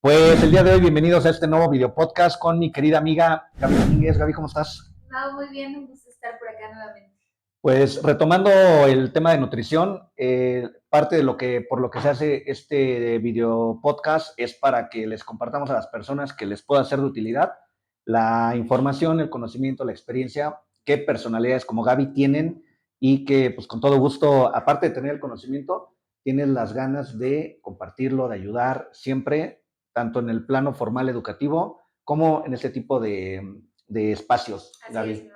Pues el día de hoy, bienvenidos a este nuevo video podcast con mi querida amiga Gaby Domínguez. Gaby, ¿cómo estás? No, muy bien, un gusto estar por acá nuevamente. Pues retomando el tema de nutrición, parte de por lo que se hace este video podcast es para que les compartamos a las personas que les pueda ser de utilidad la información, el conocimiento, la experiencia que personalidades como Gaby tienen y que pues con todo gusto, aparte de tener el conocimiento, tienen las ganas de compartirlo, de ayudar siempre, tanto en el plano formal educativo como en este tipo de espacios, Así es, Gaby. no.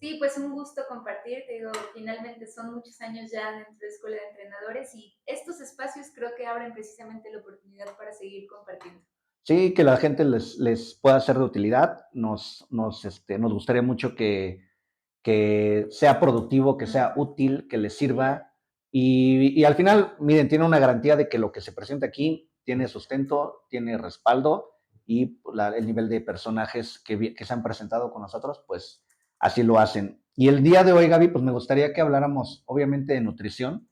Sí, pues un gusto compartir, te digo, finalmente son muchos años ya dentro de Escuela de Entrenadores y estos espacios creo que abren precisamente la oportunidad para seguir compartiendo. Sí, que la gente les pueda ser de utilidad. Nos gustaría mucho que sea productivo, que sea útil, que les sirva. Y al final, miren, tiene una garantía de que lo que se presenta aquí tiene sustento, tiene respaldo y el nivel de personajes que se han presentado con nosotros, pues así lo hacen. Y el día de hoy, Gaby, pues me gustaría que habláramos, obviamente, de nutrición,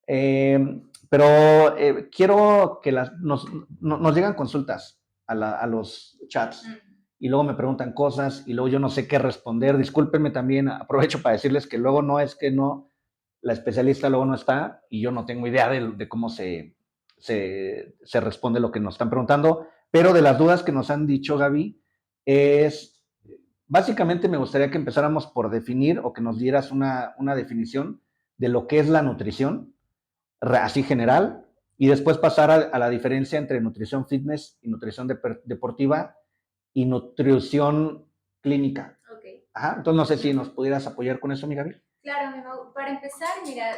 pero quiero que nos llegan consultas a los chats y luego me preguntan cosas y luego yo no sé qué responder. Discúlpenme también, aprovecho para decirles que luego no es que no, la especialista luego no está y yo no tengo idea de cómo se responde lo que nos están preguntando, pero de las dudas que nos han dicho, Gaby, es básicamente me gustaría que empezáramos por definir o que nos dieras una definición de lo que es la nutrición así general, y después pasar a la diferencia entre nutrición fitness y nutrición deportiva y nutrición clínica. Ok. Ajá, entonces no sé si nos pudieras apoyar con eso, mi Gaby. Claro, Memo. Para empezar, mira,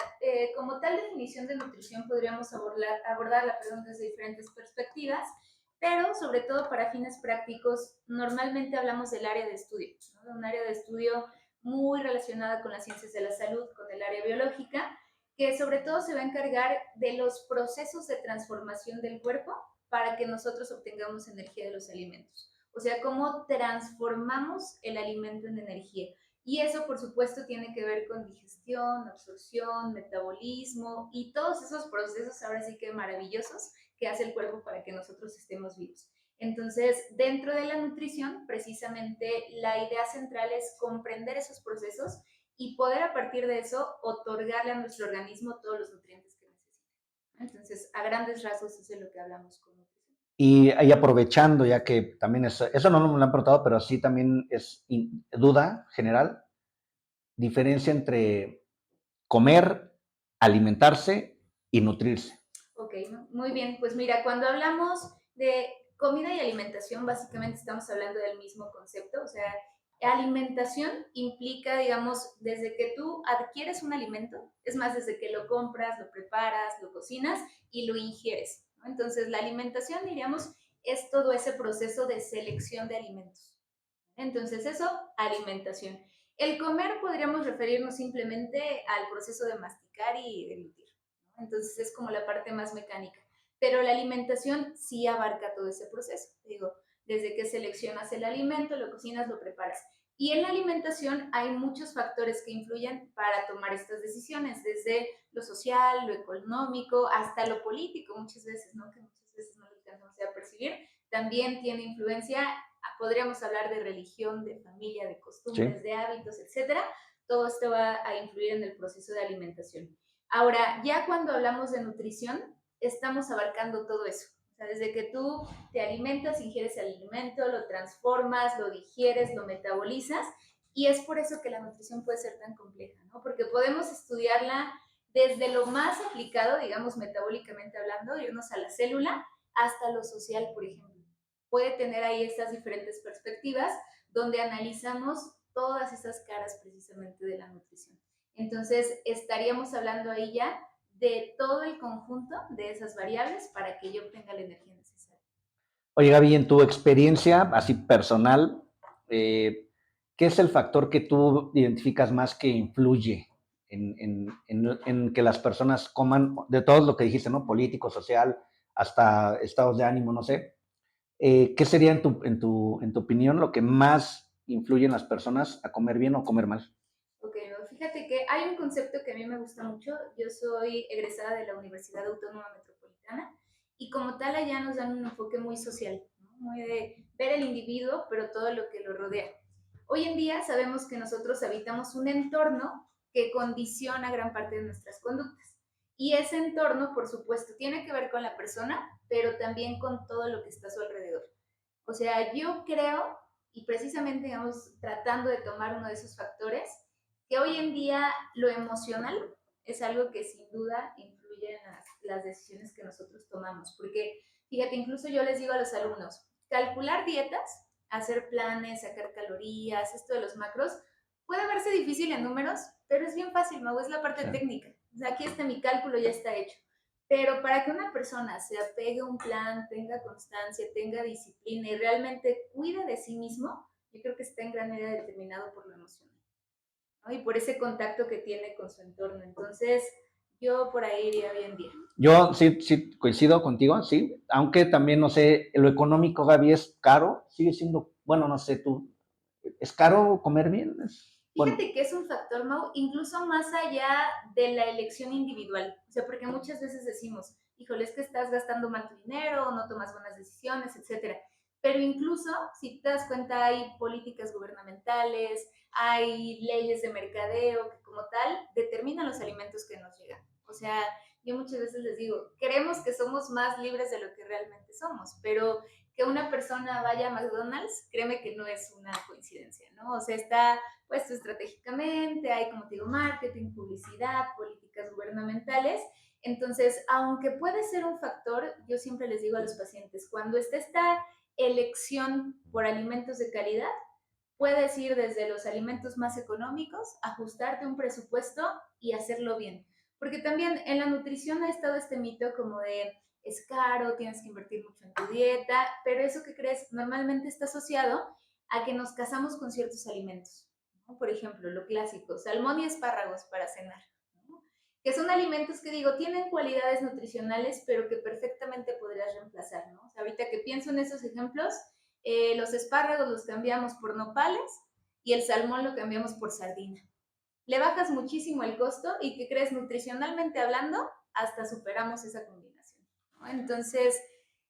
como tal definición de nutrición podríamos abordarla, perdón, desde diferentes perspectivas, pero sobre todo para fines prácticos, normalmente hablamos del área de estudio, ¿no? Un área de estudio muy relacionada con las ciencias de la salud, con el área biológica, que sobre todo se va a encargar de los procesos de transformación del cuerpo para que nosotros obtengamos energía de los alimentos. O sea, cómo transformamos el alimento en energía. Y eso, por supuesto, tiene que ver con digestión, absorción, metabolismo y todos esos procesos ahora sí que maravillosos que hace el cuerpo para que nosotros estemos vivos. Entonces, dentro de la nutrición, precisamente la idea central es comprender esos procesos y poder a partir de eso otorgarle a nuestro organismo todos los nutrientes que necesita. Entonces, a grandes rasgos, eso es lo que hablamos con nutrición. Y aprovechando, ya que también eso no me lo han preguntado, pero sí también es duda general, diferencia entre comer, alimentarse y nutrirse. Ok, ¿no? Muy bien. Pues mira, cuando hablamos de comida y alimentación, básicamente estamos hablando del mismo concepto. O sea, alimentación implica, digamos, desde que tú adquieres un alimento, es más, desde que lo compras, lo preparas, lo cocinas y lo ingieres, ¿no? Entonces, la alimentación, diríamos, es todo ese proceso de selección de alimentos. Entonces, eso, alimentación. El comer podríamos referirnos simplemente al proceso de masticar y deglutir, ¿no? Entonces, es como la parte más mecánica. Pero la alimentación sí abarca todo ese proceso. Digo, desde que seleccionas el alimento, lo cocinas, lo preparas. Y en la alimentación hay muchos factores que influyen para tomar estas decisiones, desde lo social, lo económico, hasta lo político, muchas veces, ¿no? Que muchas veces no lo alcanzamos a percibir. También tiene influencia, podríamos hablar de religión, de familia, de costumbres, ¿Sí? de hábitos, etcétera. Todo esto va a influir en el proceso de alimentación. Ahora, ya cuando hablamos de nutrición, estamos abarcando todo eso. O sea, desde que tú te alimentas, ingieres el alimento, lo transformas, lo digieres, lo metabolizas, y es por eso que la nutrición puede ser tan compleja, ¿no? Porque podemos estudiarla desde lo más aplicado, digamos, metabólicamente hablando, irnos a la célula, hasta lo social, por ejemplo. Puede tener ahí estas diferentes perspectivas donde analizamos todas esas caras precisamente de la nutrición. Entonces, estaríamos hablando ahí ya de todo el conjunto de esas variables para que yo obtenga la energía necesaria. Oye, Gaby, en tu experiencia así personal, ¿qué es el factor que tú identificas más que influye en que las personas coman, de todo lo que dijiste, ¿no? Político, social, hasta estados de ánimo, no sé? ¿Qué sería en tu opinión lo que más influye en las personas a comer bien o comer mal? Ok, no, fíjate que hay un concepto que a mí me gusta mucho. Yo soy egresada de la Universidad Autónoma Metropolitana y como tal allá nos dan un enfoque muy social, ¿no? Muy de ver el individuo, pero todo lo que lo rodea. Hoy en día sabemos que nosotros habitamos un entorno que condiciona gran parte de nuestras conductas. Y ese entorno, por supuesto, tiene que ver con la persona, pero también con todo lo que está a su alrededor. O sea, yo creo, y precisamente, digamos, tratando de tomar uno de esos factores, que hoy en día lo emocional es algo que sin duda influye en las decisiones que nosotros tomamos. Porque, fíjate, incluso yo les digo a los alumnos, calcular dietas, hacer planes, sacar calorías, esto de los macros, puede verse difícil en números, pero es bien fácil, Mau, es la parte Sí. técnica. O sea, aquí está mi cálculo, ya está hecho. Pero para que una persona se apegue a un plan, tenga constancia, tenga disciplina y realmente cuide de sí mismo, yo creo que está en gran medida determinado por lo emocional, ¿no? Y por ese contacto que tiene con su entorno. Entonces, yo por ahí iría hoy en día. Yo sí coincido contigo, sí, aunque también, no sé, lo económico, Gaby, es caro, sigue siendo, bueno, no sé, tú, ¿es caro comer bien? Bueno, Fíjate que es un factor, Mau, incluso más allá de la elección individual. O sea, porque muchas veces decimos, híjole, es que estás gastando mal tu dinero, no tomas buenas decisiones, etcétera. Pero incluso, si te das cuenta, hay políticas gubernamentales, hay leyes de mercadeo que como tal determinan los alimentos que nos llegan. O sea, yo muchas veces les digo, creemos que somos más libres de lo que realmente somos, pero que una persona vaya a McDonald's, créeme que no es una coincidencia, ¿no? O sea, está puesto estratégicamente, hay, como te digo, marketing, publicidad, políticas gubernamentales. Entonces, aunque puede ser un factor, yo siempre les digo a los pacientes, cuando esté esta elección por alimentos de calidad, puedes ir desde los alimentos más económicos, ajustarte un presupuesto y hacerlo bien. Porque también en la nutrición ha estado este mito como de es caro, tienes que invertir mucho en tu dieta, pero eso que crees normalmente está asociado a que nos casamos con ciertos alimentos, ¿no? Por ejemplo, lo clásico, salmón y espárragos para cenar, ¿no? Que son alimentos que digo, tienen cualidades nutricionales, pero que perfectamente podrías reemplazar, ¿no? O sea, ahorita que pienso en esos ejemplos, los espárragos los cambiamos por nopales y el salmón lo cambiamos por sardina. Le bajas muchísimo el costo y ¿qué crees? Nutricionalmente hablando, hasta superamos esa combinación, ¿no? Entonces,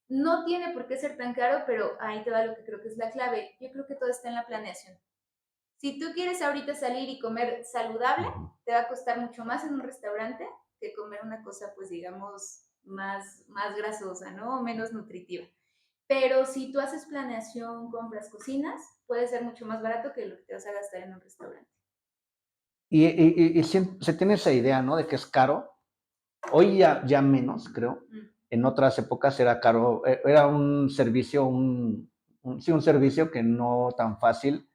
no tiene por qué ser tan caro, pero ahí te va lo que creo que es la clave. Yo creo que todo está en la planeación. Si tú quieres ahorita salir y comer saludable, te va a costar mucho más en un restaurante que comer una cosa, pues digamos, más grasosa, ¿no? O menos nutritiva. Pero si tú haces planeación, compras, cocinas, puede ser mucho más barato que lo que te vas a gastar en un restaurante. y se tiene esa idea, ¿no? De que es caro. Hoy ya menos, creo. En otras épocas era caro, era un servicio, sí, un servicio que no tan fácil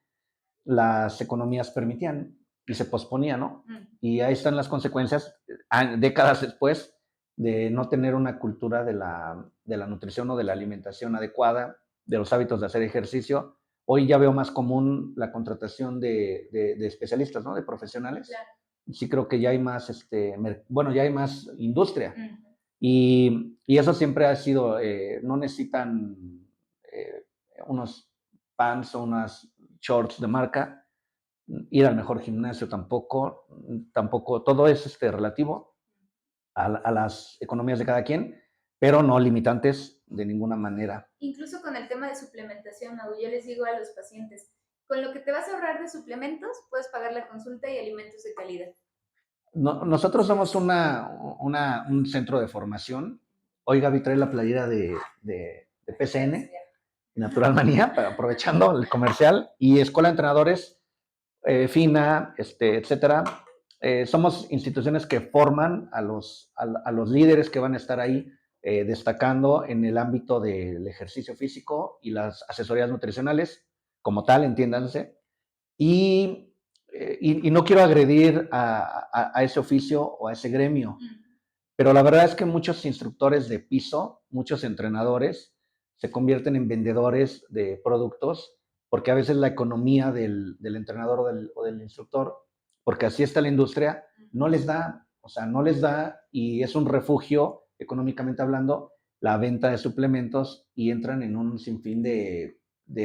las economías permitían y se posponía, ¿no? Y ahí están las consecuencias, décadas después, de no tener una cultura de la nutrición o de la alimentación adecuada, de los hábitos de hacer ejercicio. Hoy ya veo más común la contratación de especialistas, ¿no? De profesionales. Claro. Sí creo que ya hay más, bueno, ya hay más industria. Y eso siempre ha sido, no necesitan unos pants o unas shorts de marca, ir al mejor gimnasio tampoco, todo es relativo a las economías de cada quien, pero no limitantes de ninguna manera. Incluso con el tema de suplementación, Mau, yo les digo a los pacientes, con lo que te vas a ahorrar de suplementos, puedes pagar la consulta y alimentos de calidad. Nosotros somos un centro de formación. Hoy Gaby trae la playera de PCN, Natural Manía, aprovechando el comercial, y Escuela de Entrenadores, FINA, etcétera. Somos instituciones que forman a los líderes que van a estar ahí destacando en el ámbito del ejercicio físico y las asesorías nutricionales, como tal, entiéndanse. Y no quiero agredir a ese oficio o a ese gremio, pero la verdad es que muchos instructores de piso, muchos entrenadores, se convierten en vendedores de productos, porque a veces la economía del entrenador o del instructor, porque así está la industria, no les da, o sea, no les da, y es un refugio, económicamente hablando, la venta de suplementos, y entran en un sinfín de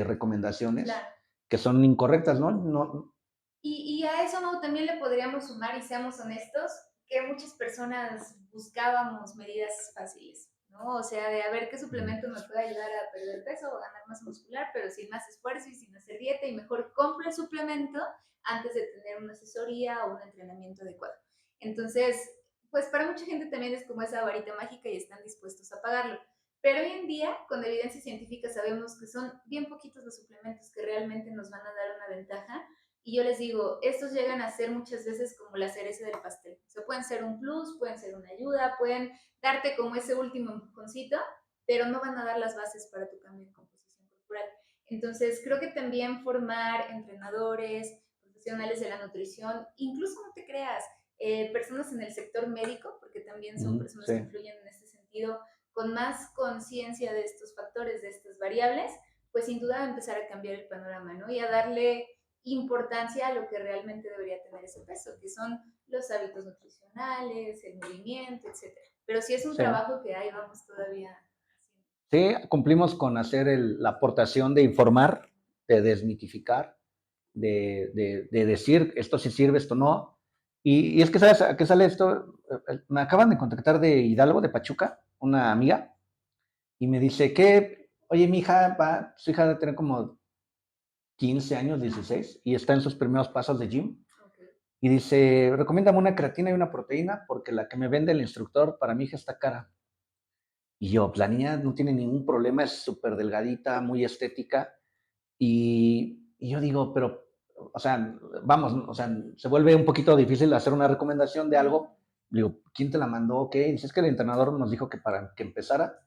recomendaciones. Claro. Que son incorrectas, ¿no? No. Y a eso, Mau, también le podríamos sumar, y seamos honestos, que muchas personas buscábamos medidas fáciles. ¿no? O sea, de a ver qué suplemento me puede ayudar a perder peso o a ganar masa muscular, pero sin más esfuerzo y sin hacer dieta, y mejor compro el suplemento antes de tener una asesoría o un entrenamiento adecuado. Entonces, pues para mucha gente también es como esa varita mágica y están dispuestos a pagarlo. Pero hoy en día, con evidencia científica, sabemos que son bien poquitos los suplementos que realmente nos van a dar una ventaja. Y yo les digo, estos llegan a ser muchas veces como la cereza del pastel. O sea, pueden ser un plus, pueden ser una ayuda, pueden darte como ese último empujoncito, pero no van a dar las bases para tu cambio de composición corporal. Entonces, creo que también formar entrenadores, profesionales de la nutrición, incluso no te creas, personas en el sector médico, porque también son personas Sí. que influyen en este sentido, con más conciencia de estos factores, de estas variables, pues sin duda va a empezar a cambiar el panorama, ¿no? Y a darle importancia a lo que realmente debería tener ese peso, que son los hábitos nutricionales, el movimiento, etcétera. Pero sí es un Sí. trabajo que ahí vamos todavía haciendo. Sí, cumplimos con hacer la aportación de informar, de desmitificar, de decir esto sí sirve, esto no. Y es que, ¿sabes a qué sale esto? Me acaban de contactar de Hidalgo, de Pachuca, una amiga, y me dice que, oye, mi hija, su hija debe tener como 15 años, 16, y está en sus primeros pasos de gym. Okay. Y dice, recomiéndame una creatina y una proteína, porque la que me vende el instructor para mi hija está cara. Y yo, pues la niña no tiene ningún problema, es súper delgadita, muy estética. Y yo digo, pero, o sea, vamos, o sea, se vuelve un poquito difícil hacer una recomendación de algo. Digo, ¿quién te la mandó? ¿Qué? Dice, es que el entrenador nos dijo que para que empezara,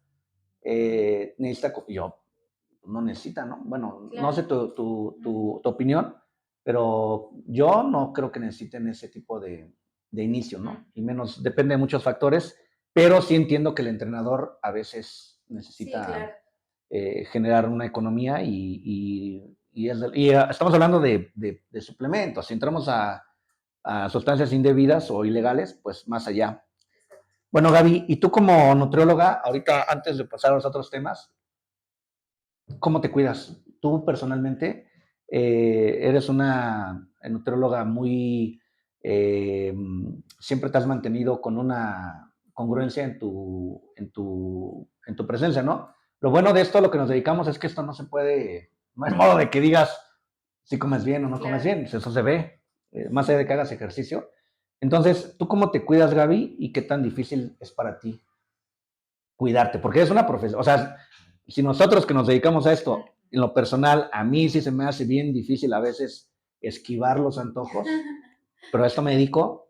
necesita, yo, no necesita, ¿no? Bueno, no sé Claro. tu opinión, pero yo no creo que necesiten ese tipo de inicio, ¿no? Y menos, depende de muchos factores, pero sí entiendo que el entrenador a veces Sí, necesita claro. generar una economía y estamos hablando de suplementos. Si entramos a sustancias indebidas o ilegales, pues más allá. Exacto. Bueno, Gaby, y tú como nutrióloga, ahorita antes de pasar a los otros temas, ¿cómo te cuidas? Tú personalmente eres una nutrióloga muy... eh, siempre te has mantenido con una congruencia en tu presencia, ¿no? Lo bueno de esto, lo que nos dedicamos es que esto no se puede, no hay modo de que digas si comes bien o no comes Claro. bien, eso se ve, más allá de que hagas ejercicio. Entonces, ¿tú cómo te cuidas, Gaby? ¿Y qué tan difícil es para ti cuidarte? Porque es una profesión, o sea, si nosotros que nos dedicamos a esto, en lo personal, a mí sí se me hace bien difícil a veces esquivar los antojos, pero a esto me dedico.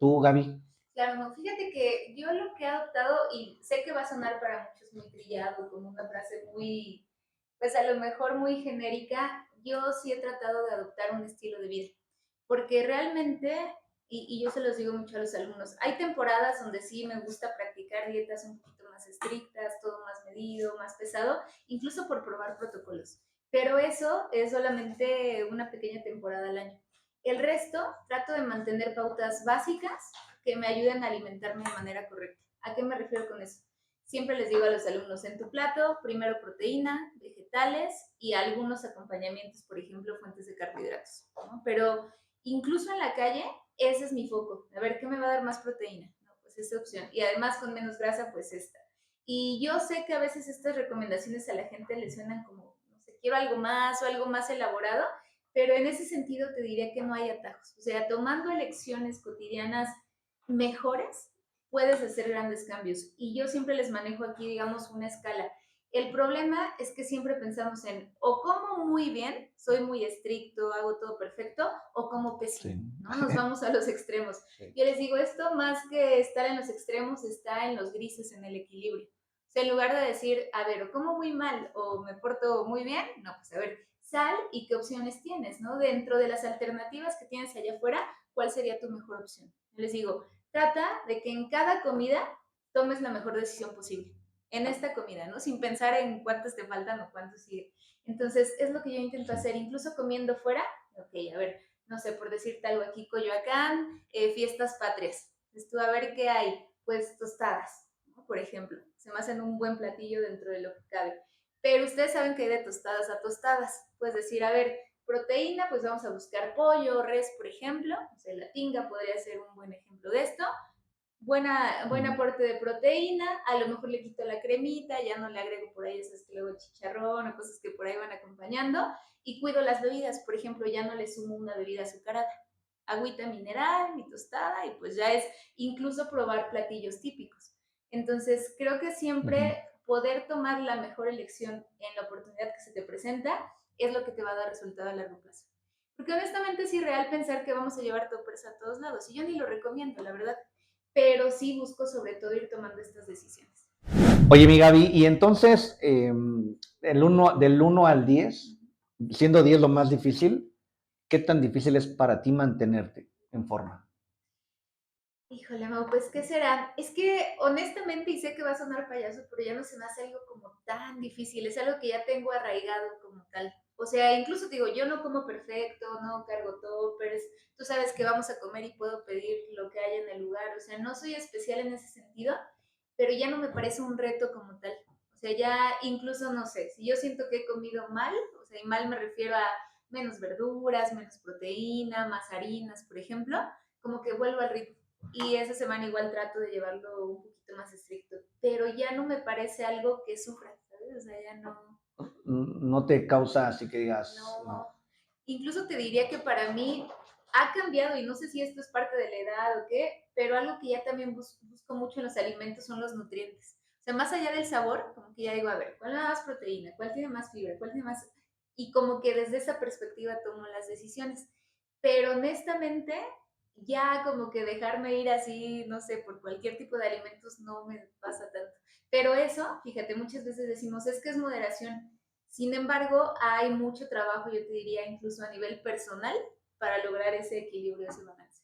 Tú, Gaby. Claro, no, fíjate que yo lo que he adoptado, y sé que va a sonar para muchos muy trillado, como una frase muy, pues a lo mejor muy genérica, yo sí he tratado de adoptar un estilo de vida, porque realmente, y yo se los digo mucho a los alumnos, hay temporadas donde sí me gusta practicar dietas un poquito más estrictas, todo más medido, más pesado, incluso por probar protocolos, pero eso es solamente una pequeña temporada al año. El resto, trato de mantener pautas básicas que me ayuden a alimentarme de manera correcta. ¿A qué me refiero con eso? Siempre les digo a los alumnos, en tu plato, primero proteína, vegetales y algunos acompañamientos, por ejemplo, fuentes de carbohidratos, ¿no? Pero incluso en la calle, ese es mi foco. A ver, ¿qué me va a dar más proteína? No, pues esa opción. Y además con menos grasa, pues esta. Y yo sé que a veces estas recomendaciones a la gente le suenan como, no sé, quiero algo más o algo más elaborado, pero en ese sentido te diría que no hay atajos. O sea, tomando elecciones cotidianas mejores, puedes hacer grandes cambios. Y yo siempre les manejo aquí, digamos, una escala. El problema es que siempre pensamos en o como muy bien, soy muy estricto, hago todo perfecto, o como pésimo, Sí. ¿no? Nos vamos a los extremos. Sí. Yo les digo, esto más que estar en los extremos, está en los grises, en el equilibrio. O sea, en lugar de decir, a ver, o como muy mal o me porto muy bien, no, pues a ver, sal y qué opciones tienes, ¿no? Dentro de las alternativas que tienes allá afuera, ¿cuál sería tu mejor opción? Les digo, trata de que en cada comida tomes la mejor decisión posible. En esta comida, ¿no? Sin pensar en cuántos te faltan o cuántos sigue. Entonces, es lo que yo intento Sí. hacer, incluso comiendo fuera. Ok, a ver, no sé, por decirte algo aquí, Coyoacán, fiestas patrias. Entonces, tú a ver qué hay. Pues tostadas, ¿no? Por ejemplo. Se me hacen un buen platillo dentro de lo que cabe. Pero ustedes saben que hay de tostadas a tostadas. Puedes decir, a ver, proteína, pues vamos a buscar pollo, res, por ejemplo. O sea, la tinga podría ser un buen ejemplo de esto. buen Ujú, aporte de proteína, a lo mejor le quito la cremita, ya no le agrego por ahí esas que luego chicharrón o cosas que por ahí van acompañando, y cuido las bebidas, por ejemplo, ya no le sumo una bebida azucarada, agüita mineral, mi tostada, y pues ya es incluso probar platillos típicos. Entonces, creo que ujú. siempre poder tomar la mejor elección en la oportunidad que se te presenta es lo que te va a dar resultado a largo plazo. Porque honestamente es irreal pensar que vamos a llevar toppers a todos lados, y yo ni lo recomiendo, la verdad, pero sí busco sobre todo ir tomando estas decisiones. Oye, mi Gaby, y entonces, del 1 al 10, siendo 10 lo más difícil, ¿qué tan difícil es para ti mantenerte en forma? Híjole, Mau, pues, ¿qué será? Es que honestamente, y sé que va a sonar payaso, pero ya no se me hace algo como tan difícil, es algo que ya tengo arraigado como tal. O sea, incluso te digo, yo no como perfecto, no cargo toppers, tú sabes que vamos a comer y puedo pedir lo que haya en el lugar, o sea, no soy especial en ese sentido, pero ya no me parece un reto como tal. O sea, ya incluso, no sé, si yo siento que he comido mal, o sea, y mal me refiero a menos verduras, menos proteína, más harinas, por ejemplo, como que vuelvo al ritmo y esa semana igual trato de llevarlo un poquito más estricto, pero ya no me parece algo que sufra, ¿sabes? O sea, ya no, No te causa así que digas, no. no. Incluso te diría que para mí ha cambiado, y no sé si esto es parte de la edad o qué, pero algo que ya también busco mucho en los alimentos son los nutrientes. O sea, más allá del sabor, como que ya digo, a ver, ¿cuál tiene más proteína? ¿Cuál tiene más fibra? ¿Cuál tiene más? Y como que desde esa perspectiva tomo las decisiones. Pero honestamente, ya como que dejarme ir así, no sé, por cualquier tipo de alimentos no me pasa tanto. Pero eso, fíjate, muchas veces decimos, es que es moderación. Sin embargo, hay mucho trabajo, yo te diría, incluso a nivel personal, para lograr ese equilibrio, ese balance.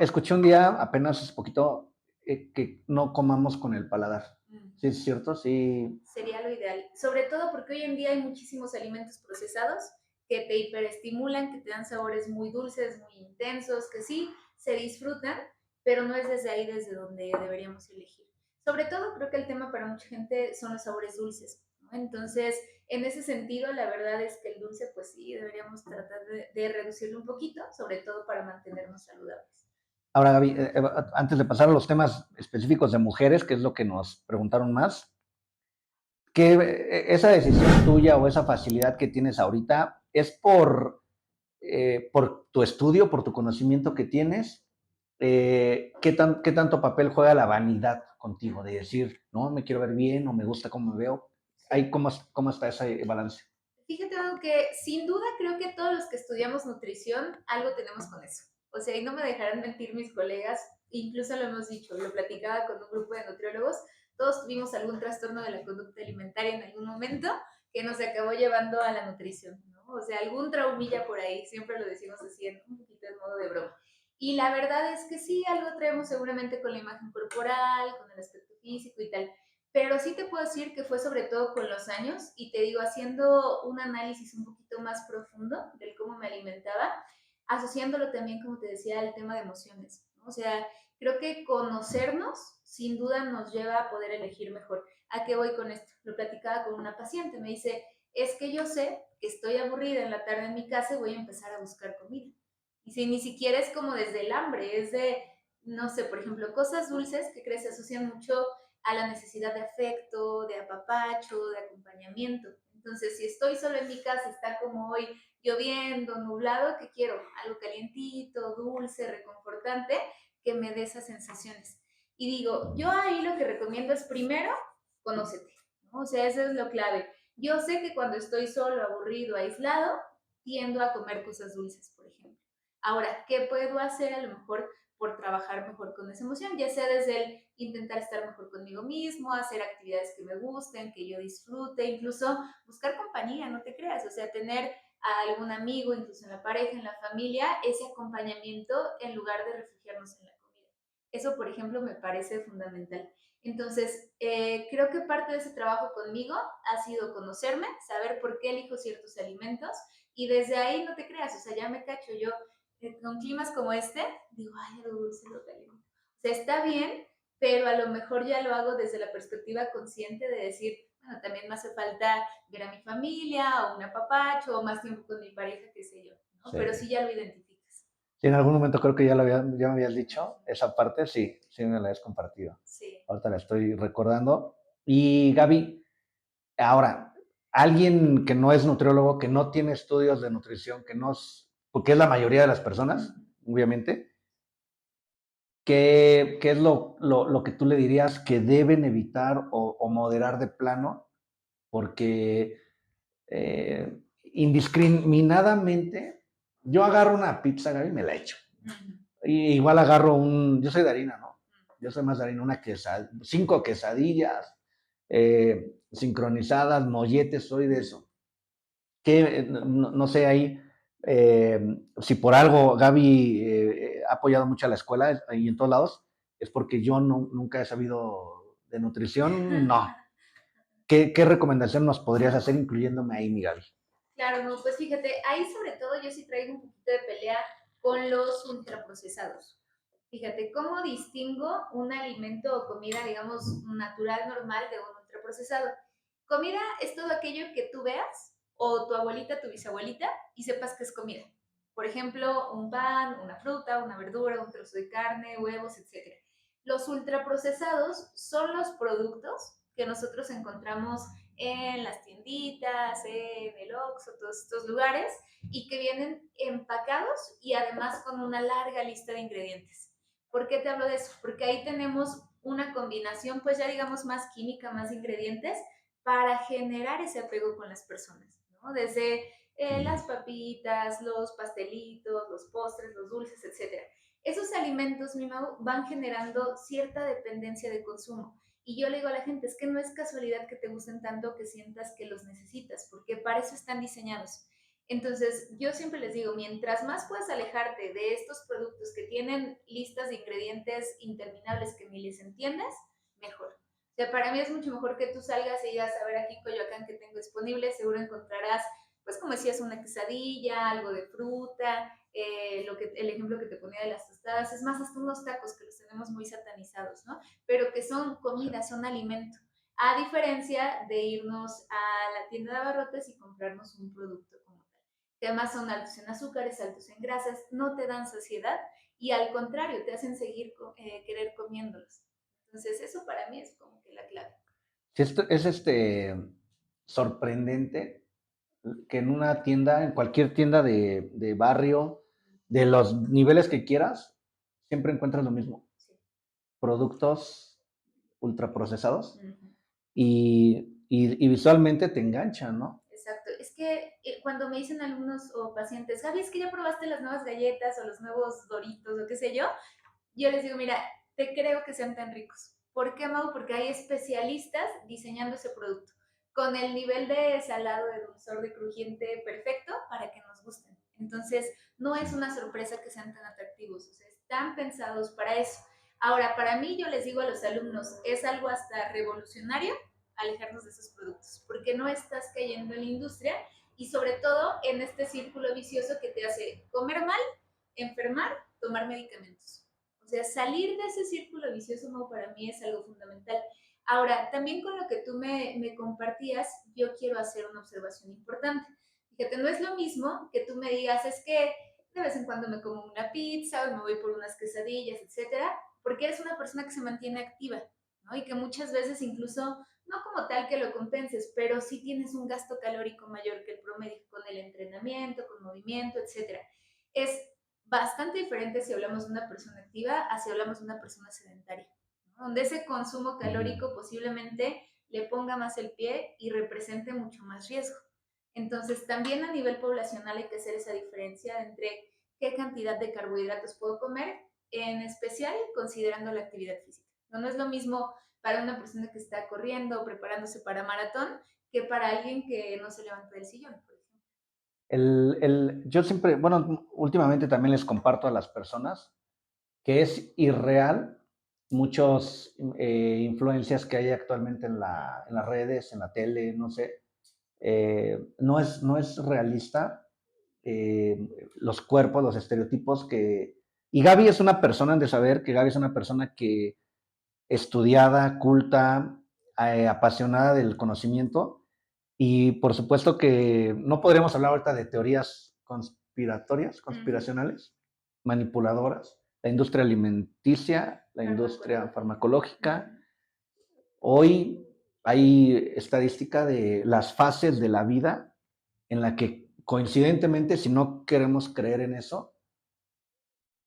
Escuché un día, apenas hace poquito, que no comamos con el paladar. Mm. ¿Sí es cierto? Sí. Sería lo ideal. Sobre todo porque hoy en día hay muchísimos alimentos procesados que te hiperestimulan, que te dan sabores muy dulces, muy intensos, que sí se disfrutan, pero no es desde ahí desde donde deberíamos elegir. Sobre todo creo que el tema para mucha gente son los sabores dulces, ¿no? Entonces, en ese sentido, la verdad es que el dulce, pues sí, deberíamos tratar de reducirlo un poquito, sobre todo para mantenernos saludables. Ahora, Gaby, antes de pasar a los temas específicos de mujeres, que es lo que nos preguntaron más, ¿qué, esa decisión tuya o esa facilidad que tienes ahorita es por tu estudio, por tu conocimiento que tienes? ¿Qué tanto papel juega la vanidad contigo? De decir, no, me quiero ver bien o me gusta cómo me veo. Sí. ¿Cómo está ese balance? Fíjate algo que sin duda creo que todos los que estudiamos nutrición algo tenemos con eso. O sea, y no me dejarán mentir mis colegas, incluso lo hemos dicho, lo platicaba con un grupo de nutriólogos, todos tuvimos algún trastorno de la conducta alimentaria en algún momento que nos acabó llevando a la nutrición, ¿no? O sea, algún traumilla por ahí, siempre lo decimos así en un poquito en modo de broma. Y la verdad es que sí, algo traemos seguramente con la imagen corporal, con el aspecto físico y tal, pero sí te puedo decir que fue sobre todo con los años y te digo, haciendo un análisis un poquito más profundo del cómo me alimentaba, asociándolo también, como te decía, al tema de emociones, ¿no? O sea, creo que conocernos sin duda nos lleva a poder elegir mejor. ¿A qué voy con esto? Lo platicaba con una paciente, me dice, es que yo sé que estoy aburrida en la tarde en mi casa y voy a empezar a buscar comida. Y si ni siquiera es como desde el hambre, es de, no sé, por ejemplo, cosas dulces que crees se asocian mucho a la necesidad de afecto, de apapacho, de acompañamiento. Entonces, si estoy solo en mi casa, está como hoy lloviendo, nublado, ¿qué quiero? Algo calientito, dulce, reconfortante, que me dé esas sensaciones. Y digo, yo ahí lo que recomiendo es primero, conócete, ¿no? O sea, eso es lo clave. Yo sé que cuando estoy solo, aburrido, aislado, tiendo a comer cosas dulces, por ejemplo. Ahora, ¿qué puedo hacer a lo mejor por trabajar mejor con esa emoción? Ya sea desde el intentar estar mejor conmigo mismo, hacer actividades que me gusten, que yo disfrute, incluso buscar compañía, no te creas, o sea, tener a algún amigo, incluso en la pareja, en la familia, ese acompañamiento en lugar de refugiarnos en la comida. Eso, por ejemplo, me parece fundamental. Entonces, creo que parte de ese trabajo conmigo ha sido conocerme, saber por qué elijo ciertos alimentos y desde ahí no te creas, o sea, ya me cacho yo con climas como este, digo, ay, algo dulce, lo caliente. O sea, está bien, pero a lo mejor ya lo hago desde la perspectiva consciente de decir, bueno, también me hace falta ver a mi familia o un apapacho o más tiempo con mi pareja, qué sé yo, ¿no? Sí. Pero sí ya lo identificas. Sí, en algún momento creo que ya me habías dicho esa parte, sí, sí me la has compartido. Sí. Ahorita la estoy recordando. Y Gaby, ahora, alguien que no es nutriólogo, que no tiene estudios de nutrición, que no es, porque es la mayoría de las personas, obviamente, ¿qué es lo que tú le dirías que deben evitar o moderar de plano? Porque indiscriminadamente, yo agarro una pizza, Gaby, y me la echo. Y igual agarro yo soy de harina, ¿no? Yo soy más de harina, 5 quesadillas, sincronizadas, molletes, soy de eso. Que no sé ahí eh, si por algo Gaby ha apoyado mucho a la escuela y en todos lados, es porque yo nunca he sabido de nutrición, no. ¿Qué recomendación nos podrías hacer incluyéndome ahí, mi Gaby? Claro, no, pues fíjate, ahí sobre todo yo sí traigo un poquito de pelea con los ultraprocesados. Fíjate, ¿cómo distingo un alimento o comida, digamos, natural, normal de un ultraprocesado? Comida es todo aquello que tú veas, o tu abuelita, tu bisabuelita, y sepas que es comida. Por ejemplo, un pan, una fruta, una verdura, un trozo de carne, huevos, etc. Los ultraprocesados son los productos que nosotros encontramos en las tienditas, en el Oxxo, todos estos lugares, y que vienen empacados y además con una larga lista de ingredientes. ¿Por qué te hablo de eso? Porque ahí tenemos una combinación, pues ya digamos, más química, más ingredientes, para generar ese apego con las personas, ¿no? Desde las papitas, los pastelitos, los postres, los dulces, etcétera. Esos alimentos, mi Mau, van generando cierta dependencia de consumo. Y yo le digo a la gente, es que no es casualidad que te gusten tanto que sientas que los necesitas, porque para eso están diseñados. Entonces, yo siempre les digo, mientras más puedas alejarte de estos productos que tienen listas de ingredientes interminables que ni les entiendes, mejor. O sea, para mí es mucho mejor que tú salgas y digas, a ver, aquí Coyoacán que tengo disponible, seguro encontrarás, pues como decías, una quesadilla, algo de fruta, el ejemplo que te ponía de las tostadas, es más, hasta unos tacos que los tenemos muy satanizados, ¿no? Pero que son comida, son alimento. A diferencia de irnos a la tienda de abarrotes y comprarnos un producto como tal. Que además son altos en azúcares, altos en grasas, no te dan saciedad y al contrario, te hacen seguir querer comiéndolos. Entonces, eso para mí es como que la clave. Sí, es sorprendente que en una tienda, en cualquier tienda de barrio, de los niveles que quieras, siempre encuentras lo mismo. Sí. Productos ultraprocesados Uh -huh. y visualmente te enganchan, ¿no? Exacto. Es que cuando me dicen algunos o pacientes, Gaby, es que ya probaste las nuevas galletas o los nuevos doritos o qué sé yo les digo, mira, te creo que sean tan ricos. ¿Por qué, Mau? Porque hay especialistas diseñando ese producto con el nivel de salado, de dulzor, de crujiente perfecto para que nos gusten. Entonces, no es una sorpresa que sean tan atractivos, o sea, están pensados para eso. Ahora, para mí, yo les digo a los alumnos, es algo hasta revolucionario alejarnos de esos productos, porque no estás cayendo en la industria y sobre todo en este círculo vicioso que te hace comer mal, enfermar, tomar medicamentos. O sea, salir de ese círculo vicioso no, para mí es algo fundamental. Ahora, también con lo que tú me compartías, yo quiero hacer una observación importante. Fíjate, no es lo mismo que tú me digas, es que de vez en cuando me como una pizza o me voy por unas quesadillas, etcétera, porque eres una persona que se mantiene activa, ¿no? Y que muchas veces incluso, no como tal que lo compenses, pero sí tienes un gasto calórico mayor que el promedio con el entrenamiento, con movimiento, etcétera. Es bastante diferente si hablamos de una persona activa a si hablamos de una persona sedentaria, ¿no? Donde ese consumo calórico posiblemente le ponga más el pie y represente mucho más riesgo. Entonces, también a nivel poblacional hay que hacer esa diferencia entre qué cantidad de carbohidratos puedo comer, en especial considerando la actividad física. No es lo mismo para una persona que está corriendo o preparándose para maratón que para alguien que no se levanta del sillón, por ejemplo. Yo siempre, bueno, últimamente también les comparto a las personas que es irreal muchos influencias que hay actualmente en las redes, en la tele, no sé. No es realista los cuerpos, los estereotipos que... Y Gaby es una persona, han de saber que Gaby es una persona que estudiada, culta, apasionada del conocimiento y por supuesto que no podremos hablar ahorita de teorías conspiratorias, conspiracionales, manipuladoras, la industria alimenticia, la industria farmacológica. Ujú. Hoy hay estadística de las fases de la vida en la que coincidentemente, si no queremos creer en eso,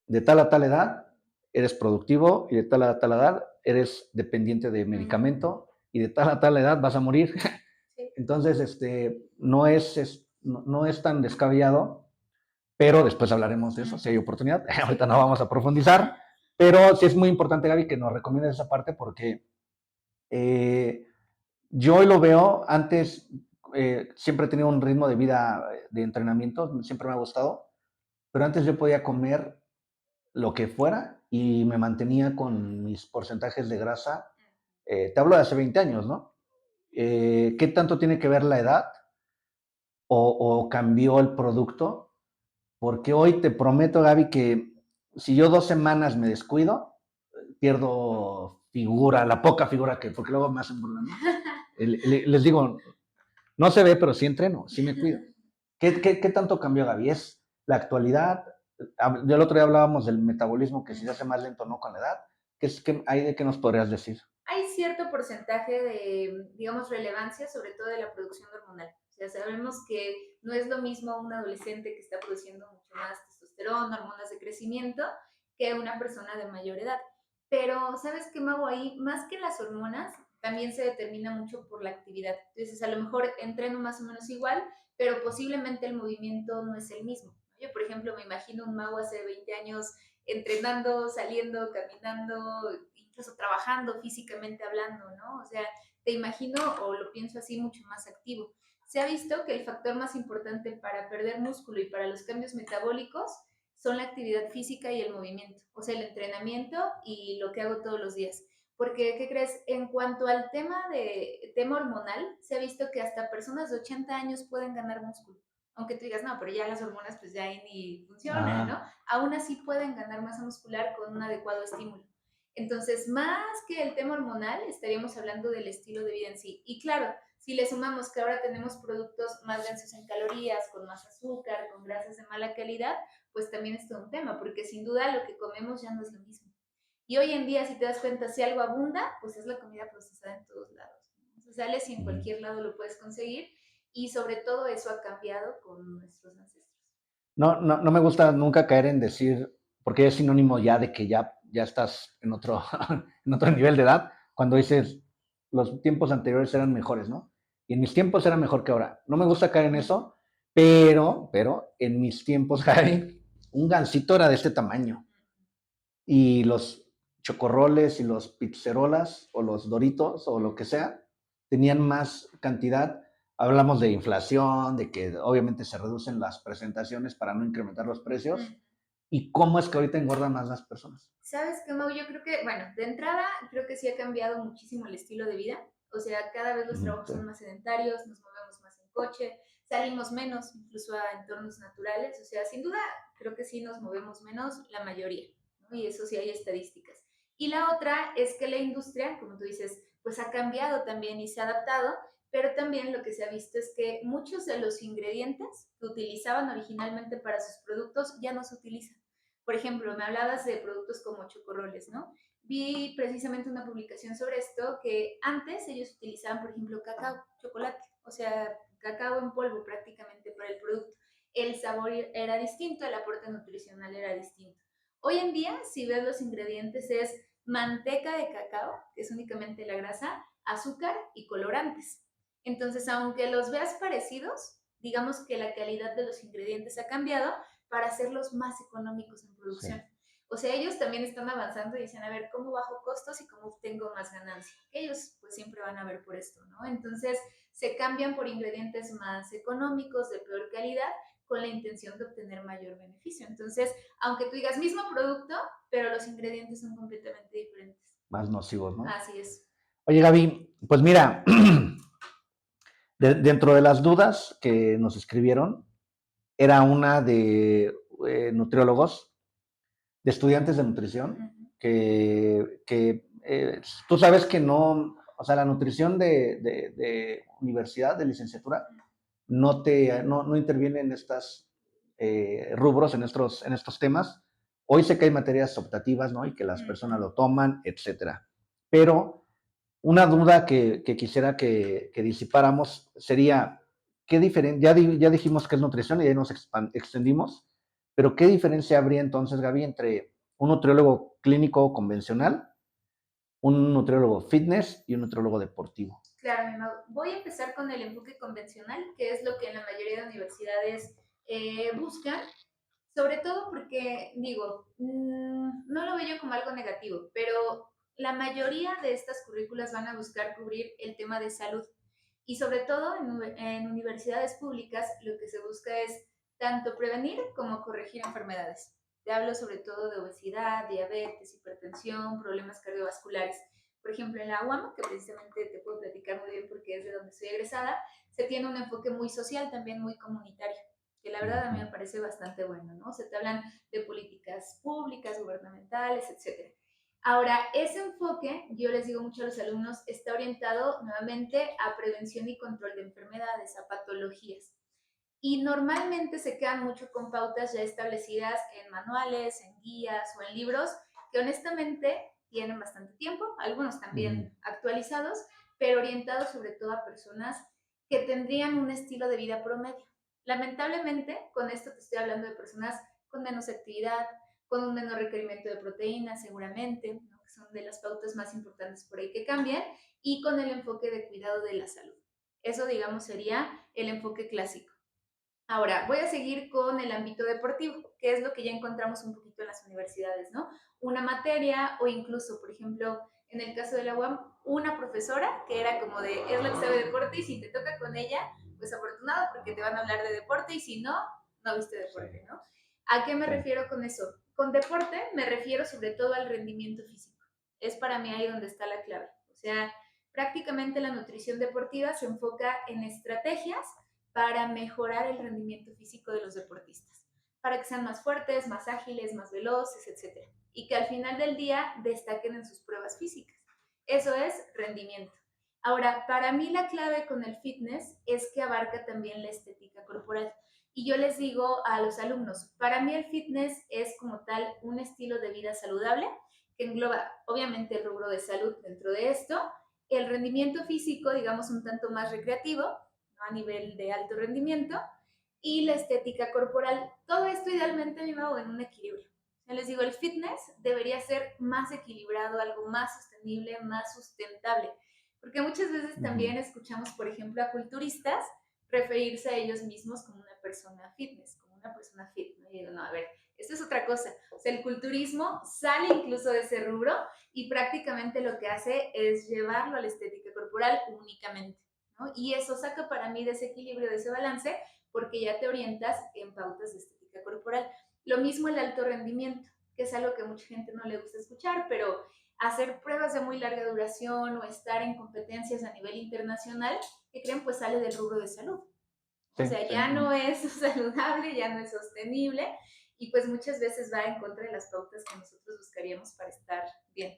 de tal a tal edad eres productivo y de tal a tal edad eres dependiente de Ujú. medicamento y de tal a tal edad vas a morir. Sí. Entonces, no es tan descabellado, pero después hablaremos de eso si hay Ujú. oportunidad. Ahorita Sí, no vamos a profundizar, pero sí es muy importante, Gaby, que nos recomiendes esa parte porque eh, yo hoy lo veo, antes siempre he tenido un ritmo de vida de entrenamiento, siempre me ha gustado, pero antes yo podía comer lo que fuera y me mantenía con mis porcentajes de grasa. Te hablo de hace 20 años, ¿no? ¿Qué tanto tiene que ver la edad o cambió el producto? Porque hoy te prometo, Gaby, que si yo 2 semanas me descuido, pierdo figura, la poca figura que, porque luego me hacen burla, ¿no? Les digo, no se ve, pero sí entreno, sí me cuido. ¿Qué tanto cambió, Gaby? ¿Es la actualidad? Yo el otro día hablábamos del metabolismo, que si se hace más lento o no con la edad. ¿Qué hay de qué nos podrías decir? Hay cierto porcentaje de, digamos, relevancia, sobre todo de la producción hormonal. O sea, sabemos que no es lo mismo un adolescente que está produciendo mucho más testosterona, hormonas de crecimiento, que una persona de mayor edad. Pero, ¿sabes qué, Mau? Ahí, más que las hormonas, también se determina mucho por la actividad. Entonces, a lo mejor entreno más o menos igual, pero posiblemente el movimiento no es el mismo. Yo, por ejemplo, me imagino un Mau hace 20 años entrenando, saliendo, caminando, incluso trabajando físicamente hablando, ¿no? O sea, te imagino o lo pienso así mucho más activo. Se ha visto que el factor más importante para perder músculo y para los cambios metabólicos son la actividad física y el movimiento, o sea, el entrenamiento y lo que hago todos los días. Porque, ¿qué crees? En cuanto al tema hormonal, se ha visto que hasta personas de 80 años pueden ganar músculo. Aunque tú digas, no, pero ya las hormonas pues ya ahí ni funcionan, ¿no? Ah, Aún así pueden ganar masa muscular con un adecuado estímulo. Entonces, más que el tema hormonal, estaríamos hablando del estilo de vida en sí. Y claro, si le sumamos que ahora tenemos productos más densos en calorías, con más azúcar, con grasas de mala calidad, pues también es todo un tema, porque sin duda lo que comemos ya no es lo mismo. Y hoy en día, si te das cuenta, si algo abunda, pues es la comida procesada en todos lados. Entonces, sales y en ujú. cualquier lado lo puedes conseguir. Y sobre todo eso ha cambiado con nuestros ancestros. No me gusta nunca caer en decir, porque es sinónimo ya de que ya estás en otro, en otro nivel de edad, cuando dices los tiempos anteriores eran mejores, ¿no? Y en mis tiempos era mejor que ahora. No me gusta caer en eso, pero en mis tiempos, Javi, un gansito era de este tamaño. Y los chocorroles y los pizzerolas o los doritos o lo que sea tenían más cantidad. Hablamos de inflación, de que obviamente se reducen las presentaciones para no incrementar los precios. ¿Y cómo es que ahorita engordan más las personas? ¿Sabes qué, Mau? Yo creo que, bueno, de entrada, creo que sí ha cambiado muchísimo el estilo de vida. O sea, cada vez los trabajos Sí. son más sedentarios, nos movemos más en coche, salimos menos, incluso a entornos naturales. O sea, sin duda, creo que sí nos movemos menos la mayoría, ¿no? Y eso sí hay estadísticas. Y la otra es que la industria, como tú dices, pues ha cambiado también y se ha adaptado, pero también lo que se ha visto es que muchos de los ingredientes que utilizaban originalmente para sus productos ya no se utilizan. Por ejemplo, me hablabas de productos como chocorroles, ¿no? Vi precisamente una publicación sobre esto que antes ellos utilizaban, por ejemplo, cacao, chocolate, o sea, cacao en polvo prácticamente para el producto. El sabor era distinto, el aporte nutricional era distinto. Hoy en día, si ves los ingredientes, es manteca de cacao, que es únicamente la grasa, azúcar y colorantes. Entonces, aunque los veas parecidos, digamos que la calidad de los ingredientes ha cambiado, para hacerlos más económicos en Sí. producción. O sea, ellos también están avanzando y dicen, a ver, ¿cómo bajo costos y cómo obtengo más ganancia? Ellos pues siempre van a ver por esto, ¿no? Entonces se cambian por ingredientes más económicos, de peor calidad, con la intención de obtener mayor beneficio. Entonces, aunque tú digas mismo producto, pero los ingredientes son completamente diferentes. Más nocivos, ¿no? Así es. Oye, Gaby, pues mira, dentro de las dudas que nos escribieron, era una de nutriólogos, de estudiantes de nutrición, Uh-huh. tú sabes que no, o sea, la nutrición de universidad, de licenciatura, no interviene en estos rubros, en estos temas, Hoy sé que hay materias optativas, ¿no? Y que las personas lo toman, etcétera. Pero una duda que quisiera que disipáramos sería, ¿qué ya dijimos que es nutrición y ya nos extendimos, pero ¿qué diferencia habría entonces, Gaby, entre un nutriólogo clínico convencional, un nutriólogo fitness y un nutriólogo deportivo? Claro, mi Mau. Voy a empezar con el enfoque convencional, que es lo que en la mayoría de universidades buscan, sobre todo porque, digo, no lo veo yo como algo negativo, pero la mayoría de estas currículas van a buscar cubrir el tema de salud. Y sobre todo en universidades públicas lo que se busca es tanto prevenir como corregir enfermedades. Te hablo sobre todo de obesidad, diabetes, hipertensión, problemas cardiovasculares. Por ejemplo, en la UAM, que precisamente te puedo platicar muy bien porque es de donde soy egresada, se tiene un enfoque muy social, también muy comunitario, que la verdad a mí me parece bastante bueno, ¿no? Se te hablan de políticas públicas, gubernamentales, etcétera. Ahora, ese enfoque, yo les digo mucho a los alumnos, está orientado nuevamente a prevención y control de enfermedades, a patologías. Y normalmente se quedan mucho con pautas ya establecidas en manuales, en guías o en libros que honestamente tienen bastante tiempo, algunos también actualizados, pero orientados sobre todo a personas que tendrían un estilo de vida promedio. Lamentablemente, con esto te estoy hablando de personas con menos actividad, con un menor requerimiento de proteínas seguramente, ¿no? Que son de las pautas más importantes por ahí que cambian, y con el enfoque de cuidado de la salud. Eso, digamos, sería el enfoque clásico. Ahora, voy a seguir con el ámbito deportivo, que es lo que ya encontramos un poquito en las universidades, ¿no? Una materia o incluso, por ejemplo, en el caso de la UAM, una profesora que era como de, es la que sabe deporte y si te toca con ella, pues afortunado porque te van a hablar de deporte y si no, no viste deporte, ¿no? ¿A qué me refiero con eso? Con deporte me refiero sobre todo al rendimiento físico. Es para mí ahí donde está la clave. O sea, prácticamente la nutrición deportiva se enfoca en estrategias para mejorar el rendimiento físico de los deportistas, para que sean más fuertes, más ágiles, más veloces, etcétera. Y que al final del día destaquen en sus pruebas físicas. Eso es rendimiento. Ahora, para mí la clave con el fitness es que abarca también la estética corporal. Y yo les digo a los alumnos, para mí el fitness es como tal un estilo de vida saludable que engloba obviamente el rubro de salud dentro de esto, el rendimiento físico, digamos, un tanto más recreativo, ¿no? A nivel de alto rendimiento, y la estética corporal. Todo esto idealmente llevado en un equilibrio. Ya les digo, el fitness debería ser más equilibrado, algo más sostenible, más sustentable, porque muchas veces también escuchamos, por ejemplo, a culturistas referirse a ellos mismos como una persona fitness, como una persona fit, ¿no? Y digo, no, a ver, esto es otra cosa. O sea, el culturismo sale incluso de ese rubro y prácticamente lo que hace es llevarlo a la estética corporal únicamente, ¿no? Y eso saca para mí de ese equilibrio, de ese balance, porque ya te orientas en pautas de estética corporal. Lo mismo el alto rendimiento, que es algo que a mucha gente no le gusta escuchar, pero hacer pruebas de muy larga duración o estar en competencias a nivel internacional, que creen, pues sale del rubro de salud. O Sí, sea, sí. ya no es saludable, ya no es sostenible y pues muchas veces va en contra de las pautas que nosotros buscaríamos para estar bien.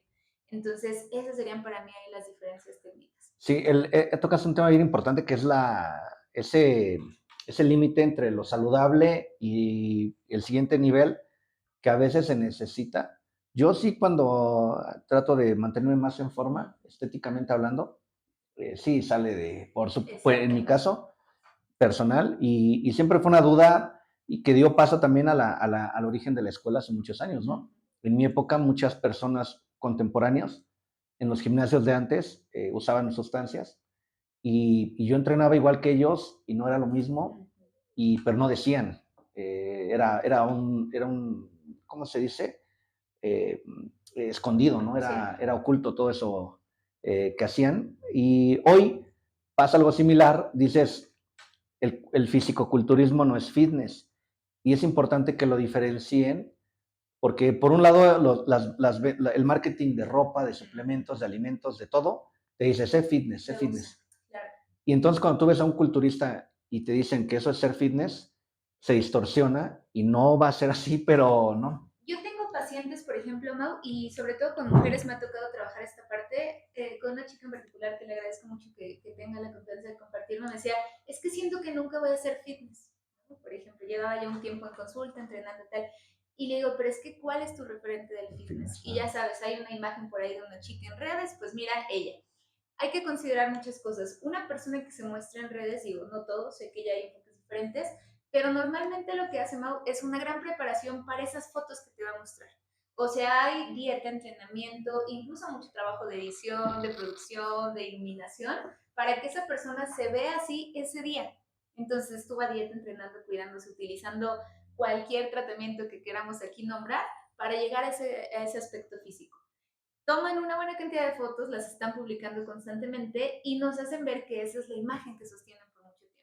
Entonces, esas serían para mí ahí las diferencias técnicas. Sí, tocas un tema bien importante que es ese límite entre lo saludable y el siguiente nivel que a veces se necesita. Yo sí cuando trato de mantenerme más en forma, estéticamente hablando, sí sale pues, en mi caso personal y siempre fue una duda y que dio paso también al origen de la escuela hace muchos años, ¿no? En mi época muchas personas contemporáneas en los gimnasios de antes usaban sustancias y yo entrenaba igual que ellos y no era lo mismo, pero no decían. Era un, ¿cómo se dice? Eh, Escondido, ¿no? Sí. Era oculto todo eso que hacían. Y hoy pasa algo similar, dices, el fisicoculturismo no es fitness. Y es importante que lo diferencien porque por un lado el marketing de ropa, de suplementos, de alimentos, de todo, te dice, sé fitness, sé fitness. Claro. Y entonces cuando tú ves a un culturista y te dicen que eso es ser fitness, se distorsiona y no va a ser así, pero no. Yo tengo pacientes, por ejemplo, Mau, y sobre todo con mujeres me ha tocado trabajar esta parte, con una chica en particular que le agradezco mucho que tenga la confianza de compartirlo, me decía, es que siento que nunca voy a hacer fitness, ¿no? Por ejemplo, llevaba ya un tiempo en consulta, entrenando y tal, Y le digo, pero es que ¿cuál es tu referente del fitness? Fitness, Y ya sabes, hay una imagen por ahí de una chica en redes, pues mira, ella. Hay que considerar muchas cosas. Una persona que se muestra en redes, digo, no todos, sé que ya hay enfoques diferentes, pero normalmente lo que hace Mau es una gran preparación para esas fotos que te va a mostrar. O sea, hay dieta, entrenamiento, incluso mucho trabajo de edición, de producción, de iluminación, para que esa persona se vea así ese día. Entonces estuvo a dieta, entrenando, cuidándose, utilizando cualquier tratamiento que queramos aquí nombrar para llegar a ese aspecto físico. Toman una buena cantidad de fotos, las están publicando constantemente y nos hacen ver que esa es la imagen que sostienen por mucho tiempo.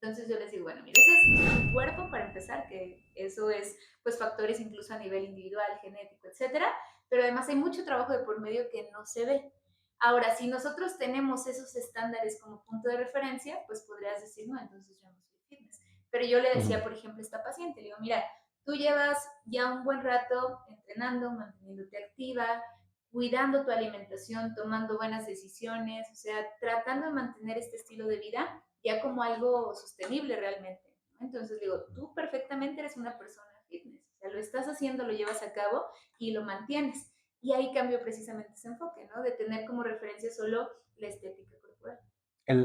Entonces yo les digo, bueno, mira, ese es tu cuerpo para empezar, que eso es pues factores incluso a nivel individual, genético, etcétera, pero además hay mucho trabajo de por medio que no se ve. Ahora, si nosotros tenemos esos estándares como punto de referencia, pues podrías decir, no, entonces yo no soy fitness. Pero yo le decía, por ejemplo, a esta paciente, le digo, mira, tú llevas ya un buen rato entrenando, manteniéndote activa, cuidando tu alimentación, tomando buenas decisiones, o sea, tratando de mantener este estilo de vida ya como algo sostenible realmente, ¿no? Entonces digo, tú perfectamente eres una persona fitness, o sea, lo estás haciendo, lo llevas a cabo y lo mantienes. Y ahí cambio precisamente ese enfoque, ¿no? De tener como referencia solo la estética corporal.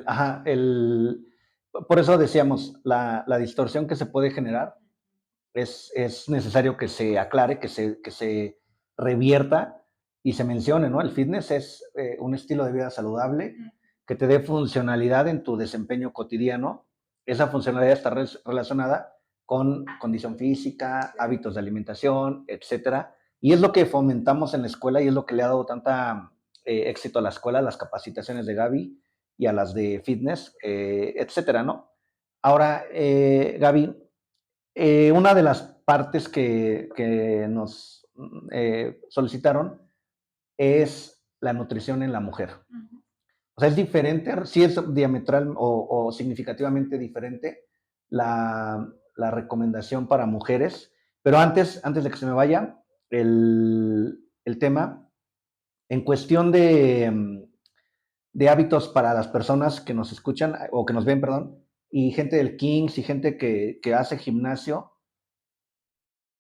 Ajá, por eso decíamos, la distorsión que se puede generar es necesario que se aclare, que se revierta y se mencione, ¿no? El fitness es un estilo de vida saludable que te dé funcionalidad en tu desempeño cotidiano. Esa funcionalidad está relacionada con condición física, hábitos de alimentación, etcétera. Y es lo que fomentamos en la escuela y es lo que le ha dado tanta éxito a la escuela, las capacitaciones de Gaby y a las de fitness, etcétera, ¿no? Ahora, Gaby, una de las partes que nos solicitaron es la nutrición en la mujer. Ujú. O sea, es diferente, sí es diametral o significativamente diferente la recomendación para mujeres, pero antes de que se me vaya el tema, en cuestión de hábitos para las personas que nos escuchan o que nos ven, perdón, y gente del Kings y gente que hace gimnasio,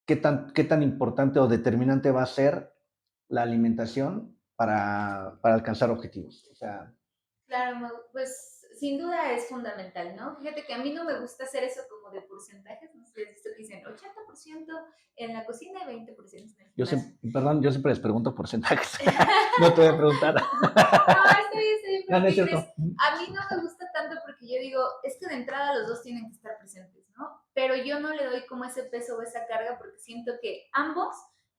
¿qué tan importante o determinante va a ser la alimentación para alcanzar objetivos? O sea, Claro, pues sin duda es fundamental, ¿no? Fíjate que a mí no me gusta hacer eso como de porcentajes, no sé si has visto que dicen 80% en la cocina y 20% en el gimnasio. perdón, yo siempre les pregunto porcentajes. No te voy a preguntar. No, está bien, No, pero no ¿qué es crees? cierto. A mí no me gusta tanto porque yo digo, es que de entrada los dos tienen que estar presentes, ¿no? Pero yo no le doy como ese peso o esa carga porque siento que ambos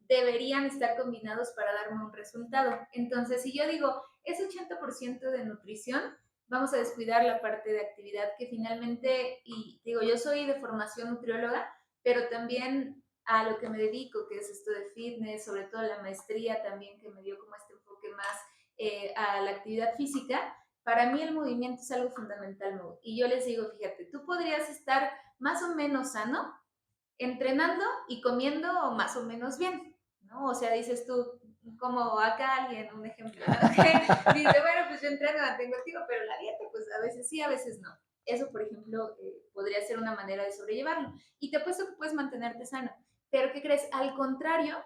deberían estar combinados para darme un resultado. Entonces, si yo digo, es 80% de nutrición, vamos a descuidar la parte de actividad que finalmente, y digo, yo soy de formación nutrióloga, pero también a lo que me dedico, que es esto de fitness, sobre todo la maestría también que me dio como este enfoque más a la actividad física, para mí el movimiento es algo fundamental, ¿no? Y yo les digo, fíjate, tú podrías estar más o menos sano, entrenando y comiendo más o menos bien, ¿no? O sea, dices tú, como acá alguien, un ejemplo, ¿no? Que dice, bueno, pues yo entreno, mantengo activo, pero la dieta, pues a veces sí, a veces no. Eso, por ejemplo, podría ser una manera de sobrellevarlo. Y te apuesto que puedes mantenerte sano. Pero, ¿qué crees? Al contrario,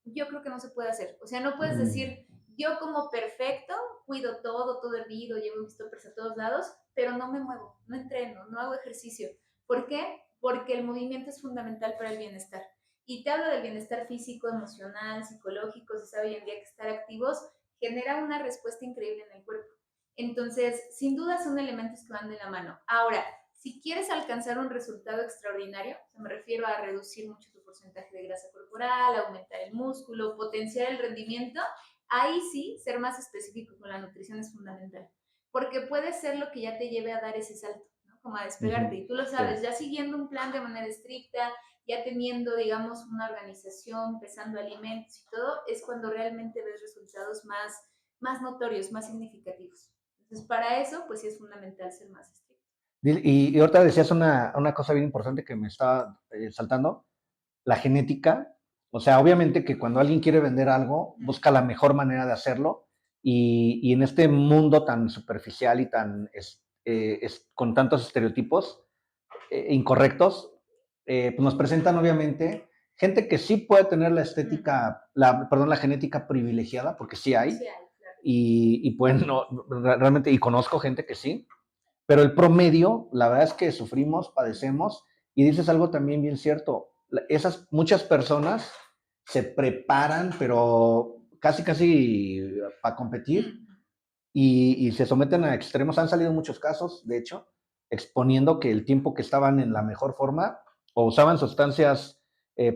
yo creo que no se puede hacer. O sea, no puedes decir, yo como perfecto, cuido todo, todo hervido, llevo mis toppers a todos lados, pero no me muevo, no entreno, no hago ejercicio. ¿Por qué? Porque el movimiento es fundamental para el bienestar. Y te hablo del bienestar físico, emocional, psicológico, se sabe hoy en día que estar activos genera una respuesta increíble en el cuerpo. Entonces, sin duda son elementos que van de la mano. Ahora, si quieres alcanzar un resultado extraordinario, o sea, me refiero a reducir mucho tu porcentaje de grasa corporal, aumentar el músculo, potenciar el rendimiento, ahí sí, ser más específico con la nutrición es fundamental, porque puede ser lo que ya te lleve a dar ese salto, ¿no? Como a despegarte. Y tú lo sabes, Sí. ya siguiendo un plan de manera estricta, ya teniendo, digamos, una organización, pesando alimentos y todo, es cuando realmente ves resultados más notorios, más significativos. Entonces, para eso, pues sí es fundamental ser más estricto. Y ahorita decías una cosa bien importante que me estaba saltando, la genética. O sea, obviamente que cuando alguien quiere vender algo, busca la mejor manera de hacerlo. Y en este mundo tan superficial y tan con tantos estereotipos incorrectos, pues nos presentan obviamente gente que sí puede tener la estética, perdón, la genética privilegiada, porque sí hay, Sí hay, claro. y pues no, realmente, y conozco gente que sí, pero el promedio, la verdad es que sufrimos, padecemos, y dices algo también bien cierto, esas muchas personas se preparan, pero casi para competir, y se someten a extremos. Han salido muchos casos, de hecho, exponiendo que el tiempo que estaban en la mejor forma, o usaban sustancias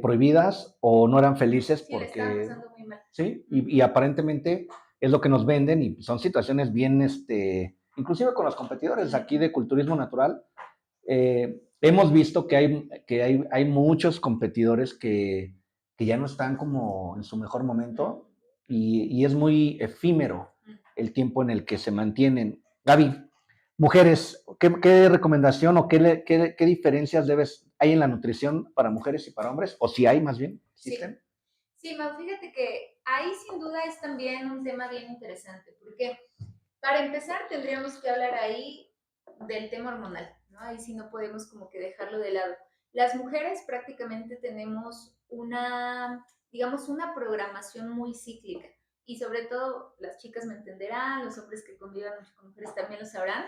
prohibidas, o no eran felices Sí, le estaban porque, pasando muy mal. sí, y aparentemente es lo que nos venden, y son situaciones bien, inclusive con los competidores aquí de culturismo natural, hemos visto que hay muchos competidores que ya no están como en su mejor momento, y es muy efímero el tiempo en el que se mantienen. Gaby, mujeres, ¿qué recomendación o qué diferencias hay en la nutrición para mujeres y para hombres? O si hay, más bien, ¿existen? Sí, Mau, fíjate que ahí sin duda es también un tema bien interesante, porque para empezar tendríamos que hablar ahí del tema hormonal, ¿no? Ahí sí no podemos como que dejarlo de lado. Las mujeres prácticamente tenemos una, digamos, una programación muy cíclica, y sobre todo las chicas me entenderán, los hombres que convivan mucho con mujeres también lo sabrán.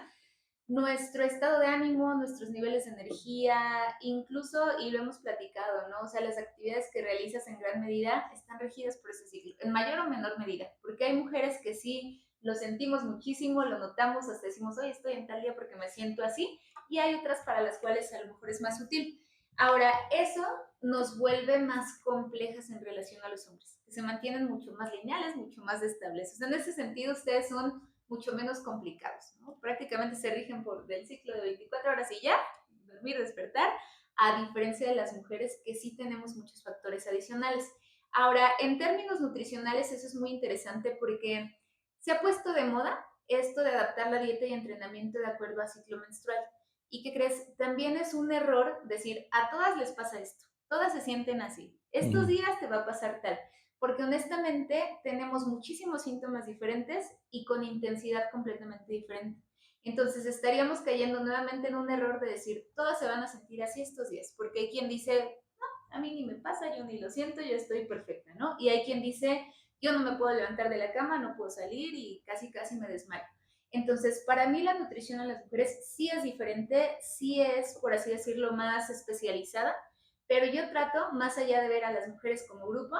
Nuestro estado de ánimo, nuestros niveles de energía, incluso, y lo hemos platicado, ¿no? O sea, las actividades que realizas en gran medida están regidas por ese ciclo, en mayor o menor medida, porque hay mujeres que sí lo sentimos muchísimo, lo notamos, hasta decimos, oye, estoy en tal día porque me siento así, y hay otras para las cuales a lo mejor es más sutil. Ahora, eso nos vuelve más complejas en relación a los hombres, que se mantienen mucho más lineales, mucho más estables. O sea, en ese sentido, ustedes son mucho menos complicados, ¿no? Prácticamente se rigen por del ciclo de 24 horas y ya, dormir, despertar, a diferencia de las mujeres que sí tenemos muchos factores adicionales. Ahora, en términos nutricionales, eso es muy interesante porque se ha puesto de moda esto de adaptar la dieta y entrenamiento de acuerdo a ciclo menstrual. ¿Y qué crees? También es un error decir, a todas les pasa esto, todas se sienten así, estos días te va a pasar tal, porque honestamente tenemos muchísimos síntomas diferentes y con intensidad completamente diferente. Entonces estaríamos cayendo nuevamente en un error de decir, todas se van a sentir así estos días, porque hay quien dice, no, a mí ni me pasa, yo ni lo siento, yo estoy perfecta, ¿no? Y hay quien dice, yo no me puedo levantar de la cama, no puedo salir y casi me desmayo. Entonces, para mí la nutrición a las mujeres sí es diferente, sí es, por así decirlo, más especializada, pero yo trato, más allá de ver a las mujeres como grupo,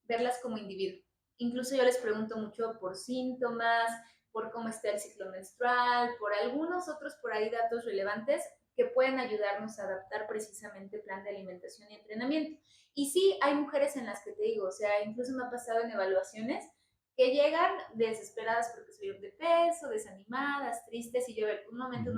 verlas como individuo. Incluso yo les pregunto mucho por síntomas, por cómo está el ciclo menstrual, por algunos otros por ahí datos relevantes que pueden ayudarnos a adaptar precisamente plan de alimentación y entrenamiento. Y sí, hay mujeres en las que te digo, o sea, incluso me ha pasado en evaluaciones que llegan desesperadas porque subieron de peso, desanimadas, tristes, y yo, a ver, un momento,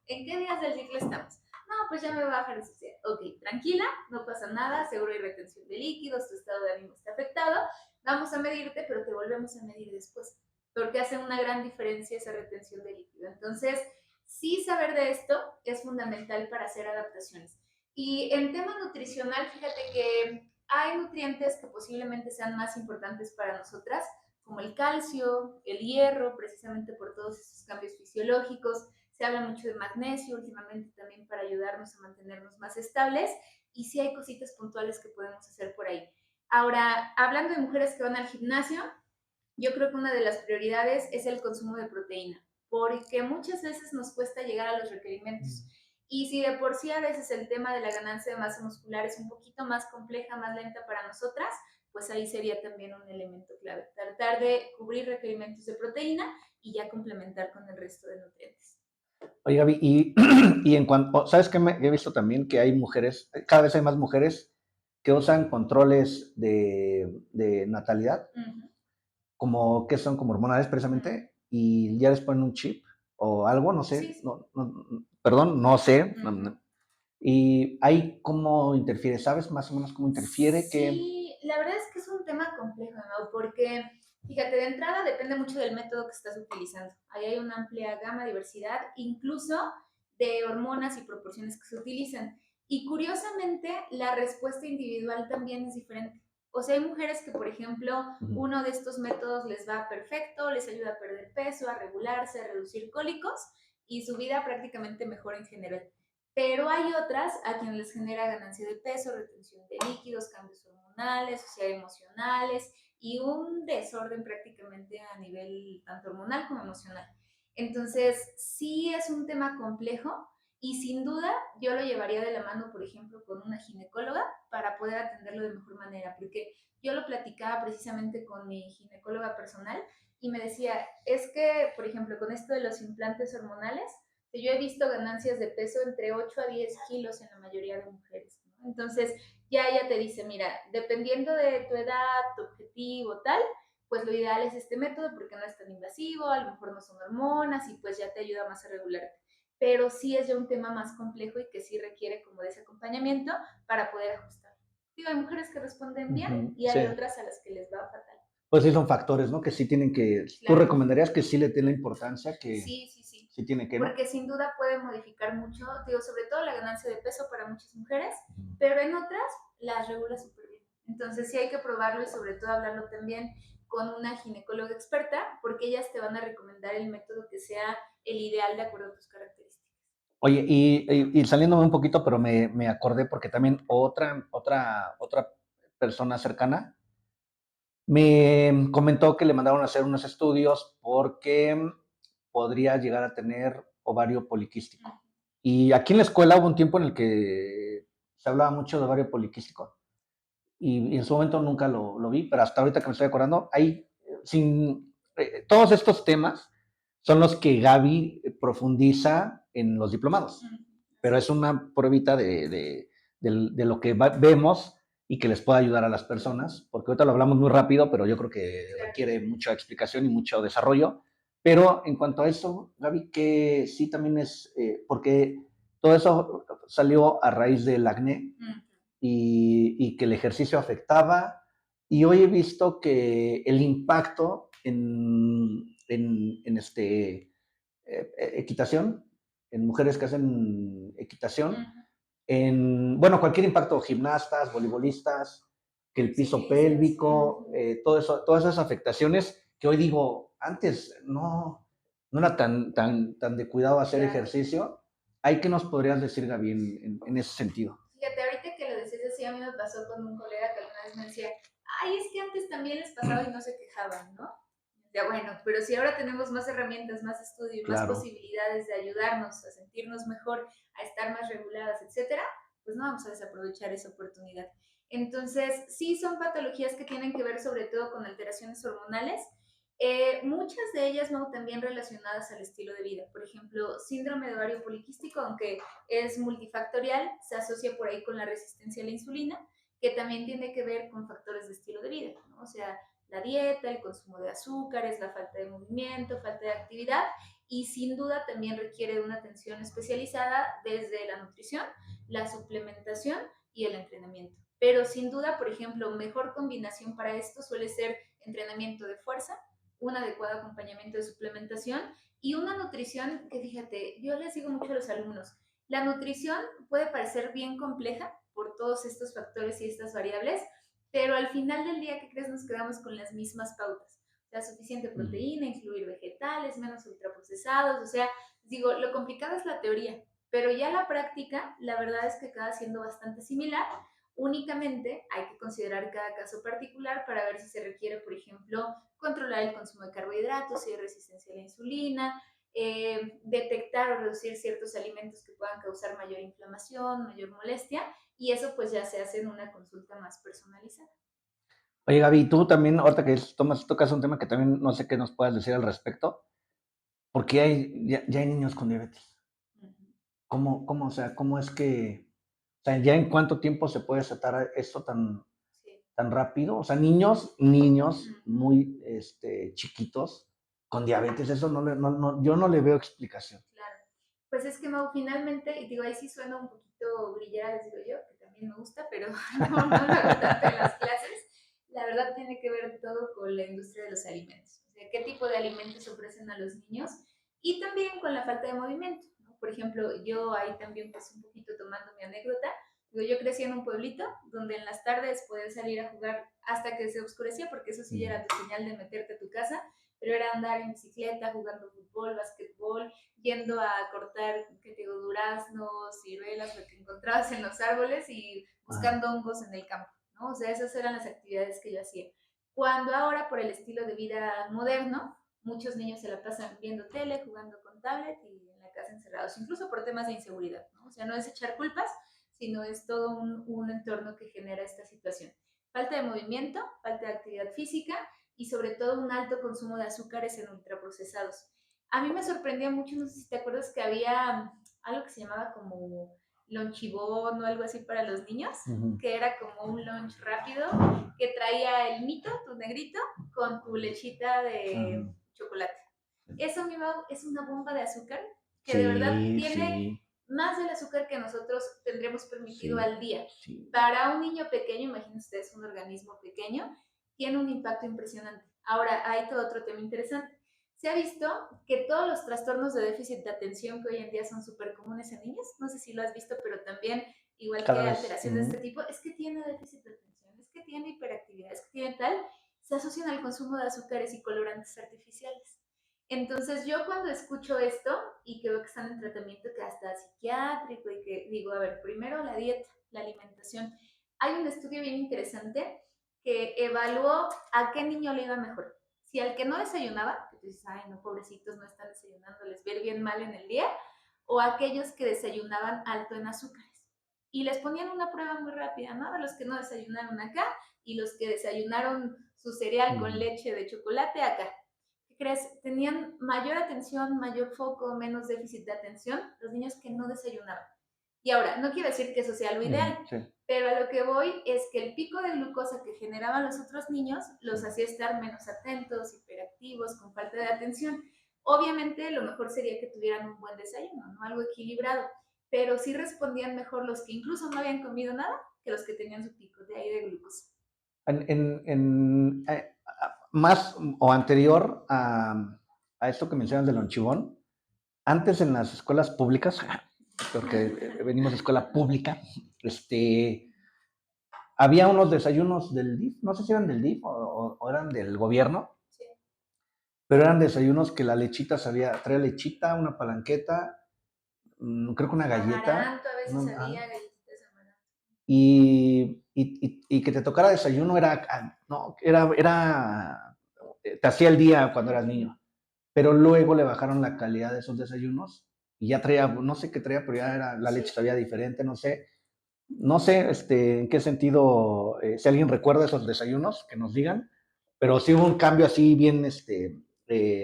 ¿en qué días del ciclo estamos? No, pues ya me voy a bajar de sociedad. Ok, tranquila, no pasa nada, seguro hay retención de líquidos, tu estado de ánimo está afectado, vamos a medirte, pero te volvemos a medir después, porque hace una gran diferencia esa retención de líquido. Entonces, sí saber de esto es fundamental para hacer adaptaciones. Y en tema nutricional, fíjate que hay nutrientes que posiblemente sean más importantes para nosotras, como el calcio, el hierro, precisamente por todos esos cambios fisiológicos. Se habla mucho de magnesio últimamente también para ayudarnos a mantenernos más estables, y sí hay cositas puntuales que podemos hacer por ahí. Ahora, hablando de mujeres que van al gimnasio, yo creo que una de las prioridades es el consumo de proteína, porque muchas veces nos cuesta llegar a los requerimientos. Y si de por sí a veces el tema de la ganancia de masa muscular es un poquito más compleja, más lenta para nosotras, pues ahí sería también un elemento clave. Tratar de cubrir requerimientos de proteína y ya complementar con el resto de nutrientes. Oye, Gaby, y en cuanto, ¿sabes qué? He visto también que hay mujeres, cada vez hay más mujeres que usan controles de natalidad, como que son como hormonales precisamente, y ya les ponen un chip o algo, no sé, Sí. perdón, no sé, y ahí cómo interfiere, ¿sabes más o menos cómo interfiere? Sí, la verdad es que es un tema complejo, ¿no? Porque, fíjate, de entrada depende mucho del método que estás utilizando. Ahí hay una amplia gama, diversidad, incluso de hormonas y proporciones que se utilizan. Y curiosamente, la respuesta individual también es diferente. O sea, hay mujeres que, por ejemplo, uno de estos métodos les va perfecto, les ayuda a perder peso, a regularse, a reducir cólicos, y su vida prácticamente mejora en general. pero hay otras a quienes les genera ganancia de peso, retención de líquidos, cambios hormonales, o sea, emocionales y un desorden prácticamente a nivel tanto hormonal como emocional. Entonces, sí es un tema complejo y sin duda yo lo llevaría de la mano, por ejemplo, con una ginecóloga para poder atenderlo de mejor manera, porque yo lo platicaba precisamente con mi ginecóloga personal y me decía, es que, por ejemplo, con esto de los implantes hormonales, yo he visto ganancias de peso entre 8 a 10 kilos en la mayoría de mujeres, ¿no? Entonces, ya ella te dice, mira, dependiendo de tu edad, tu objetivo, tal, pues lo ideal es este método porque no es tan invasivo, a lo mejor no son hormonas y pues ya te ayuda más a regularte. Pero sí es ya un tema más complejo y que sí requiere como de ese acompañamiento para poder ajustar. Digo, hay mujeres que responden bien y Sí. hay otras a las que les va fatal. Pues sí, son factores, ¿no? Que sí tienen que. ¿Tú Claro. recomendarías que sí le den la importancia que Sí, sí, sí. sí tiene que, no? Porque sin duda puede modificar mucho, digo, sobre todo la ganancia de peso para muchas mujeres, pero en otras las regula súper bien. Entonces sí hay que probarlo y sobre todo hablarlo también con una ginecóloga experta, porque ellas te van a recomendar el método que sea el ideal de acuerdo a tus características. Oye, y saliéndome un poquito, pero me acordé porque también otra persona cercana me comentó que le mandaron a hacer unos estudios porque podría llegar a tener ovario poliquístico. Y aquí en la escuela hubo un tiempo en el que se hablaba mucho de ovario poliquístico y en su momento nunca lo vi, pero hasta ahorita que me estoy acordando, todos estos temas son los que Gaby profundiza en los diplomados, pero es una pruebita de lo que vemos y que les pueda ayudar a las personas, porque ahorita lo hablamos muy rápido, pero yo creo que requiere mucha explicación y mucho desarrollo. Pero en cuanto a eso, Gaby, que sí también es, porque todo eso salió a raíz del acné y que el ejercicio afectaba, y hoy he visto que el impacto en equitación, en mujeres que hacen equitación, bueno, cualquier impacto, gimnastas, voleibolistas, que el piso pélvico, todo eso, todas esas afectaciones que hoy digo, antes no era tan de cuidado hacer ejercicio. ¿Hay qué nos podrías decir, Gaby, en ese sentido? Fíjate, ahorita que lo decís así, a mí me pasó con un colega que alguna vez me decía, ay, es que antes también les pasaba y no se quejaban, ¿no? Ya bueno, pero si ahora tenemos más herramientas, más estudio y más posibilidades de ayudarnos a sentirnos mejor, a estar más reguladas, etcétera, pues no vamos a desaprovechar esa oportunidad. Entonces, sí son patologías que tienen que ver sobre todo con alteraciones hormonales, muchas de ellas no también relacionadas al estilo de vida. Por ejemplo, síndrome de ovario poliquístico, aunque es multifactorial, se asocia por ahí con la resistencia a la insulina, que también tiene que ver con factores de estilo de vida, ¿no? O sea, la dieta, el consumo de azúcares, la falta de movimiento, falta de actividad y sin duda también requiere de una atención especializada desde la nutrición, la suplementación y el entrenamiento. Pero sin duda, por ejemplo, mejor combinación para esto suele ser entrenamiento de fuerza, un adecuado acompañamiento de suplementación y una nutrición que, fíjate, yo les digo mucho a los alumnos, la nutrición puede parecer bien compleja por todos estos factores y estas variables, pero al final del día, ¿qué crees? Nos quedamos con las mismas pautas. O sea, suficiente proteína, incluir vegetales, menos ultraprocesados. O sea, digo, lo complicado es la teoría, pero ya la práctica, la verdad es que acaba siendo bastante similar. Únicamente hay que considerar cada caso particular para ver si se requiere, por ejemplo, controlar el consumo de carbohidratos, si hay resistencia a la insulina, detectar o reducir ciertos alimentos que puedan causar mayor inflamación, mayor molestia, y eso pues ya se hace en una consulta más personalizada. Oye, Gaby, tú también, ahorita que tocas un tema que también no sé qué nos puedas decir al respecto, porque ya hay niños con diabetes. O sea, cómo es que, o sea, ya en cuánto tiempo se puede tratar esto tan rápido? O sea, niños muy chiquitos con diabetes, eso yo no le veo explicación. Claro. Pues es que Mau, finalmente, y digo, ahí sí suena un poquito grillera, les digo yo, que también me gusta, pero no lo hago tanto en las clases. La verdad tiene que ver todo con la industria de los alimentos. O sea, qué tipo de alimentos ofrecen a los niños y también con la falta de movimiento, ¿no? Por ejemplo, yo ahí también pues un poquito tomando mi anécdota, digo, yo crecí en un pueblito donde en las tardes podías salir a jugar hasta que se oscurecía, porque eso sí ya era tu señal de meterte a tu casa, pero era andar en bicicleta, jugando fútbol, básquetbol, yendo a cortar, ¿qué te digo?, duraznos, ciruelas, lo que encontrabas en los árboles y Ajá. buscando hongos en el campo, ¿no? O sea, esas eran las actividades que yo hacía. Cuando ahora, por el estilo de vida moderno, muchos niños se la pasan viendo tele, jugando con tablet y en la casa encerrados, incluso por temas de inseguridad, ¿no? O sea, no es echar culpas, sino es todo un entorno que genera esta situación. Falta de movimiento, falta de actividad física y sobre todo un alto consumo de azúcares en ultraprocesados. A mí me sorprendía mucho, no sé si te acuerdas que había algo que se llamaba como lonchibón o algo así para los niños, Ujú. que era como un lunch rápido que traía el mito, tu negrito, con tu lechita de Ajá. chocolate. Eso mismo es una bomba de azúcar que de verdad Sí, tiene sí, más del azúcar que nosotros tendremos permitido sí, al día. sí. Para un niño pequeño, imagínense ustedes un organismo pequeño, tiene un impacto impresionante. Ahora, hay todo otro tema interesante. Se ha visto que todos los trastornos de déficit de atención que hoy en día son súper comunes en niños, no sé si lo has visto, pero también, igual Cada que vez. alteraciones de este tipo, es que tiene déficit de atención, es que tiene hiperactividad, es que tiene tal, se asocian al consumo de azúcares y colorantes artificiales. Entonces yo cuando escucho esto y que veo que están en tratamiento que hasta psiquiátrico y que digo, a ver, primero la dieta, la alimentación. Hay un estudio bien interesante que evaluó a qué niño le iba mejor. Si al que no desayunaba, que tú dices, ay, no, pobrecitos, no están desayunando, les va a ir bien mal en el día, o aquellos que desayunaban alto en azúcares. Y les ponían una prueba muy rápida, ¿no? A los que no desayunaron acá y los que desayunaron su cereal con Ujú. leche de chocolate acá. ¿Qué crees? Tenían mayor atención, mayor foco, menos déficit de atención los niños que no desayunaban. Y ahora, no quiero decir que eso sea lo Ujú. ideal, Sí, pero a lo que voy es que el pico de glucosa que generaban los otros niños los sí. hacía estar menos atentos, hiperactivos, con falta de atención. Obviamente, lo mejor sería que tuvieran un buen desayuno, ¿no? Algo equilibrado, pero sí respondían mejor los que incluso no habían comido nada que los que tenían su pico de ahí de glucosa. Más o anterior a esto que mencionas del lonchibón, antes en las escuelas públicas, porque venimos de escuela pública, había unos desayunos del DIF, no sé si eran del DIF o eran del gobierno, Sí. pero eran desayunos que la lechita traía lechita, una palanqueta, creo que una galleta, Amaranto, a veces había galletitas de amaranto. y que te tocara desayuno no, te hacía el día cuando eras niño. Pero luego le bajaron la calidad de esos desayunos y ya traía, no sé qué traía, pero ya era, la leche Sí. sabía diferente, no sé en qué sentido, si alguien recuerda esos desayunos, que nos digan, pero sí hubo un cambio así bien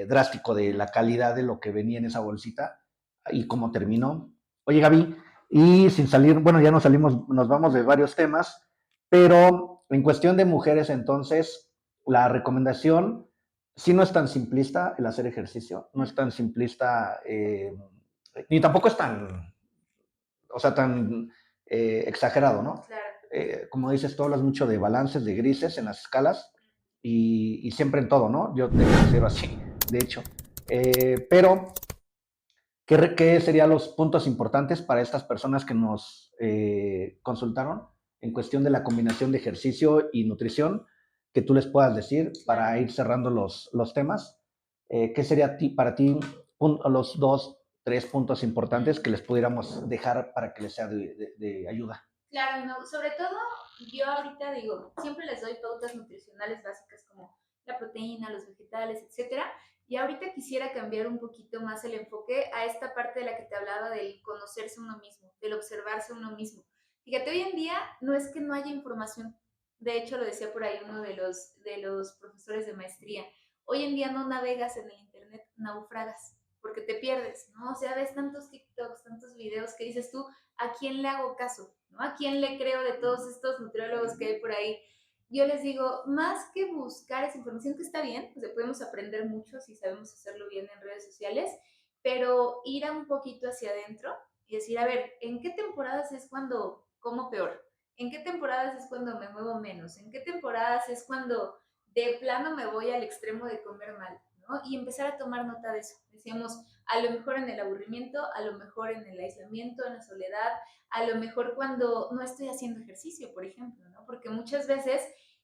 drástico de la calidad de lo que venía en esa bolsita y cómo terminó. Oye, Gaby, y sin salir, bueno, ya nos salimos, nos vamos de varios temas, pero en cuestión de mujeres, entonces, la recomendación sí no es tan simplista el hacer ejercicio, no es tan simplista, ni tampoco es tan, o sea, tan exagerado, ¿no? Claro. Como dices, tú hablas mucho de balances, de grises en las escalas y siempre en todo, ¿no? Yo te considero así, de hecho. Pero, ¿qué serían los puntos importantes para estas personas que nos consultaron en cuestión de la combinación de ejercicio y nutrición que tú les puedas decir Claro. para ir cerrando los temas? ¿Qué sería para ti los dos, tres puntos importantes que les pudiéramos dejar para que les sea de ayuda? Claro, no, sobre todo yo ahorita digo, siempre les doy pautas nutricionales básicas como la proteína, los vegetales, etcétera. Y ahorita quisiera cambiar un poquito más el enfoque a esta parte de la que te hablaba del conocerse uno mismo, del observarse uno mismo. Fíjate, hoy en día no es que no haya información. De hecho, lo decía por ahí uno de los profesores de maestría. Hoy en día no navegas en el internet, naufragas, porque te pierdes, ¿no? O sea, ves tantos TikToks, tantos videos que dices tú, ¿a quién le hago caso? ¿No? ¿A quién le creo de todos estos nutriólogos que hay por ahí? Yo les digo, más que buscar esa información, que está bien, pues podemos aprender mucho si sabemos hacerlo bien en redes sociales, pero ir a un poquito hacia adentro y decir, a ver, ¿en qué temporadas es cuando como peor? ¿En qué temporadas es cuando me muevo menos? ¿En qué temporadas es cuando de plano me voy al extremo de comer mal? ¿No? Y empezar a tomar nota de eso. Decíamos, a lo mejor en el aburrimiento, a lo mejor en el aislamiento, en la soledad, a lo mejor cuando no estoy haciendo ejercicio, por ejemplo, ¿no? Porque muchas veces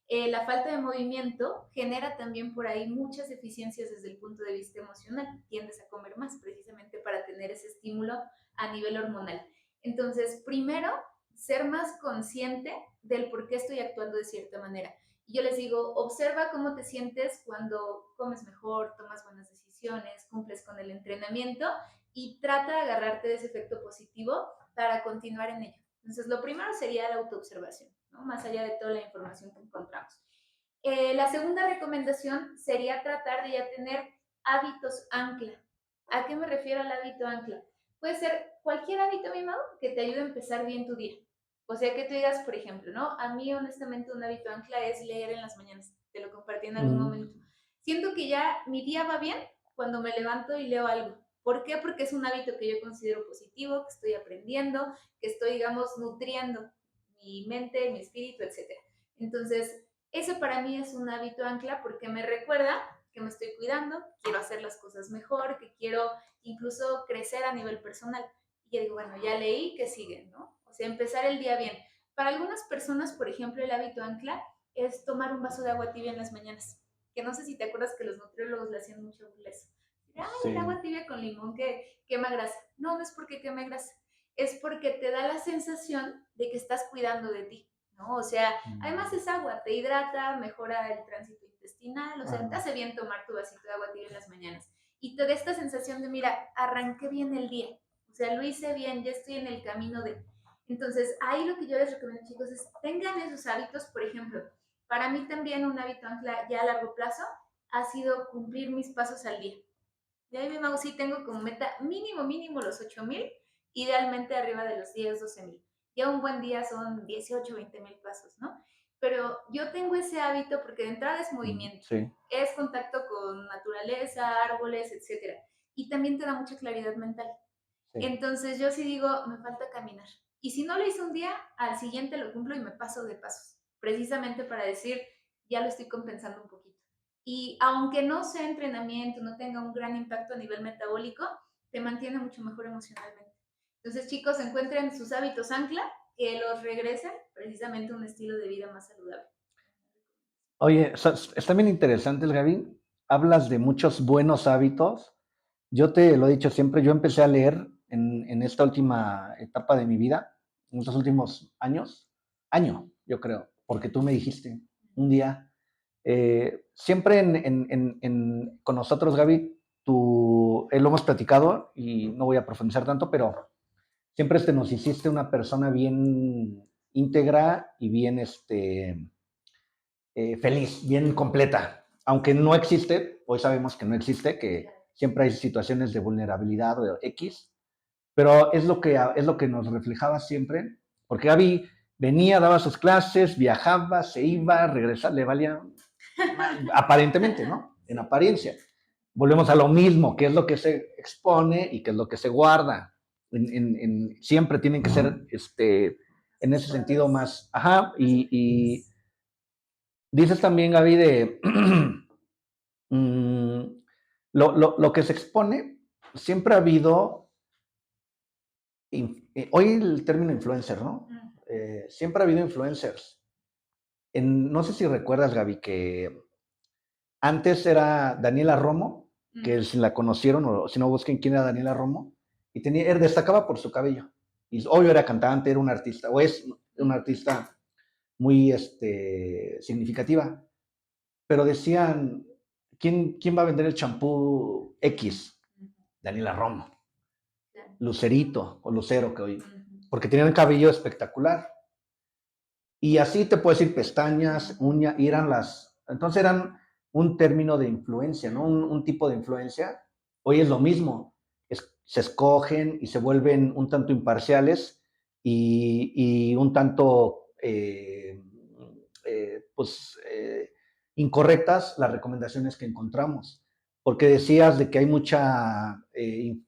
la falta de movimiento genera también por ahí muchas deficiencias desde el punto de vista emocional. Tiendes a comer más precisamente para tener ese estímulo a nivel hormonal. Entonces, primero, ser más consciente del por qué estoy actuando de cierta manera. Y yo les digo, observa cómo te sientes cuando comes mejor, tomas buenas decisiones, cumples con el entrenamiento y trata de agarrarte de ese efecto positivo para continuar en ello. Entonces, lo primero sería la autoobservación, ¿no? Más allá de toda la información que encontramos. La segunda recomendación sería tratar de ya tener hábitos ancla. ¿A qué me refiero al hábito ancla? Puede ser cualquier hábito, mi Mau, que te ayude a empezar bien tu día. O sea, que tú digas, por ejemplo, ¿no? A mí, honestamente, un hábito ancla es leer en las mañanas. Te lo compartí en algún momento. Siento que ya mi día va bien cuando me levanto y leo algo. ¿Por qué? Porque es un hábito que yo considero positivo, que estoy aprendiendo, que estoy, digamos, nutriendo mi mente, mi espíritu, etcétera. Entonces, eso para mí es un hábito ancla porque me recuerda que me estoy cuidando, quiero hacer las cosas mejor, que quiero incluso crecer a nivel personal. Y yo digo, bueno, ya leí, que sigue, ¿no? O sea, empezar el día bien. Para algunas personas, por ejemplo, el hábito ancla es tomar un vaso de agua tibia en las mañanas. Que no sé si te acuerdas que los nutriólogos le hacían mucho burla eso. Ay, el Sí. agua tibia con limón que quema grasa. No, no es porque queme grasa. Es porque te da la sensación de que estás cuidando de ti, ¿no? O sea, además es agua, te hidrata, mejora el tránsito intestinal, o sea, te hace bien tomar tu vasito de agua tibia en las mañanas. Y te da esta sensación de, mira, arranqué bien el día, o sea, lo hice bien, ya estoy en el camino de... Entonces, ahí lo que yo les recomiendo, chicos, es tengan esos hábitos. Por ejemplo, para mí también un hábito ancla ya a largo plazo ha sido cumplir mis pasos al día. Y ahí mismo sí tengo como meta mínimo los 8,000, idealmente arriba de los 10, 12,000. Ya un buen día son 18, 20,000 pasos, ¿no? Pero yo tengo ese hábito porque de entrada es movimiento, Sí. es contacto con naturaleza, árboles, etcétera. Y también te da mucha claridad mental. Sí. Entonces yo sí digo, me falta caminar. Y si no lo hice un día, al siguiente lo cumplo y me paso de pasos. Precisamente para decir, ya lo estoy compensando un poquito. Y aunque no sea entrenamiento, no tenga un gran impacto a nivel metabólico, te mantiene mucho mejor emocionalmente. Entonces, chicos, encuentren sus hábitos ancla que los regresen precisamente a un estilo de vida más saludable. Oye, están bien interesantes, Gaby. Hablas de muchos buenos hábitos. Yo te lo he dicho siempre, yo empecé a leer en esta última etapa de mi vida, en estos últimos año, yo creo, porque tú me dijiste un día, siempre con nosotros, Gaby, lo hemos platicado y no voy a profundizar tanto, pero siempre nos hiciste una persona bien íntegra y bien feliz, bien completa. Aunque no existe, hoy sabemos que no existe, que siempre hay situaciones de vulnerabilidad o de X, pero es lo que nos reflejaba siempre, porque Gaby venía, daba sus clases, viajaba, se iba, regresaba, le valía aparentemente, ¿no? En apariencia. Volvemos a lo mismo, qué es lo que se expone y qué es lo que se guarda. Siempre tienen que ser, en ese sentido más, ajá, y dices también, Gaby, de lo que se expone, siempre ha habido, hoy el término influencer, ¿no? Siempre ha habido influencers. No sé si recuerdas, Gaby, que antes era Daniela Romo, que si la conocieron o si no busquen quién era Daniela Romo, y destacaba por su cabello. Y obvio era cantante, era un artista, o es un artista muy significativa. Pero decían, ¿quién va a vender el champú X? Daniela Romo, Lucerito o Lucero, que hoy, porque tenían el cabello espectacular. Y así te puedo decir pestañas, uñas, y entonces eran un término de influencia, ¿no? Un tipo de influencia. Hoy es lo mismo, se escogen y se vuelven un tanto imparciales y un tanto, incorrectas las recomendaciones que encontramos. Porque decías de que hay mucha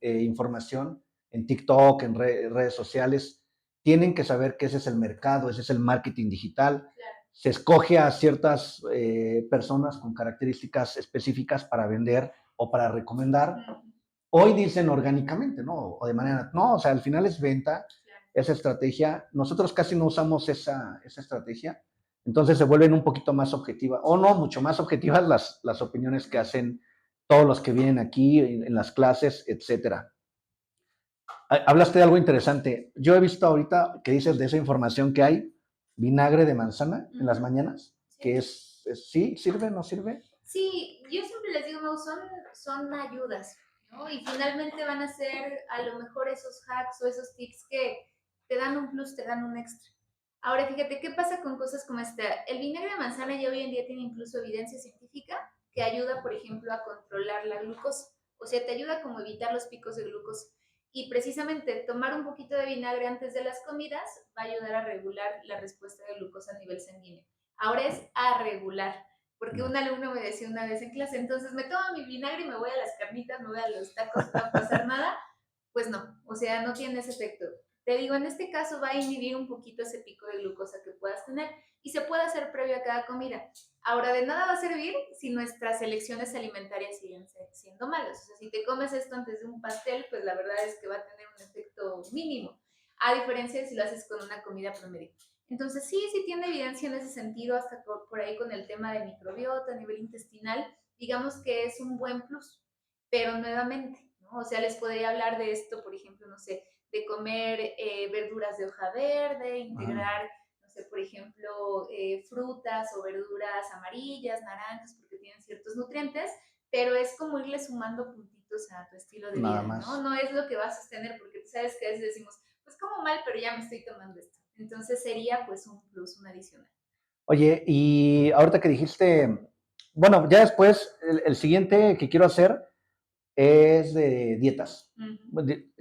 información en TikTok, en redes sociales, tienen que saber que ese es el mercado, ese es el marketing digital. Claro. Se escoge a ciertas personas con características específicas para vender o para recomendar. Hoy dicen orgánicamente, ¿no? O de manera, no, o sea, al final es venta, esa estrategia. Nosotros casi no usamos esa estrategia. Entonces se vuelven un poquito más objetivas, o no, mucho más objetivas las opiniones que hacen todos los que vienen aquí en las clases, etcétera. Hablaste de algo interesante. Yo he visto ahorita que dices de esa información que hay, vinagre de manzana en las mañanas, que ¿sí sirve, no sirve? Sí, yo siempre les digo, no, son ayudas, ¿no? Y finalmente van a ser a lo mejor esos hacks o esos tips que te dan un plus, te dan un extra. Ahora, fíjate, ¿qué pasa con cosas como esta? El vinagre de manzana ya hoy en día tiene incluso evidencia científica que ayuda, por ejemplo, a controlar la glucosa. O sea, te ayuda como a evitar los picos de glucosa. Y precisamente tomar un poquito de vinagre antes de las comidas va a ayudar a regular la respuesta de glucosa a nivel sanguíneo. Ahora es a regular, porque un alumno me decía una vez en clase, entonces me tomo mi vinagre y me voy a las carnitas, me voy a los tacos, no va a pasar nada. Pues no, o sea, no tiene ese efecto. Te digo, en este caso va a inhibir un poquito ese pico de glucosa que puedas tener y se puede hacer previo a cada comida. Ahora, de nada va a servir si nuestras elecciones alimentarias siguen siendo malas. O sea, si te comes esto antes de un pastel, pues la verdad es que va a tener un efecto mínimo, a diferencia de si lo haces con una comida promedio. Entonces, sí tiene evidencia en ese sentido, hasta por ahí con el tema de microbiota a nivel intestinal, digamos que es un buen plus, pero nuevamente, ¿no? O sea, les podría hablar de esto, por ejemplo, no sé, de comer verduras de hoja verde, integrar, no sé, por ejemplo, frutas o verduras amarillas, naranjas, porque tienen ciertos nutrientes, pero es como irle sumando puntitos a tu estilo de Nada vida, más. ¿no? No es lo que vas a sostener, porque tú sabes que a veces decimos, pues como mal, pero ya me estoy tomando esto. Entonces sería pues un plus, un adicional. Oye, y ahorita que dijiste, bueno, ya después, el siguiente que quiero hacer es de dietas,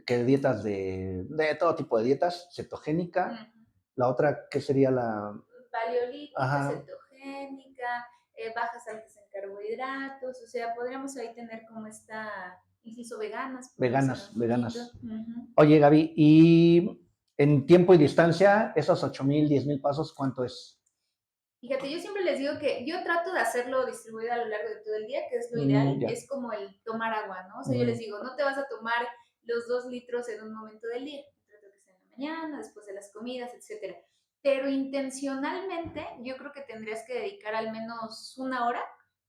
que dietas de todo tipo de dietas, cetogénica, la otra, ¿qué sería la? Paleolítica, Ajá, cetogénica, bajas altas en carbohidratos, o sea, podríamos ahí tener como esta, incluso veganas, podría ser veganas, un poquito. veganas. Oye, Gaby, y en tiempo y distancia, esos 8,000, 10,000 pasos, ¿cuánto es? Fíjate, yo siempre les digo que yo trato de hacerlo distribuido a lo largo de todo el día, que es lo ideal, Ya. es como el tomar agua, ¿no? O sea, yo les digo, no te vas a tomar los 2 litros en un momento del día, trato que sea en la mañana, después de las comidas, etcétera. Pero intencionalmente, yo creo que tendrías que dedicar al menos una hora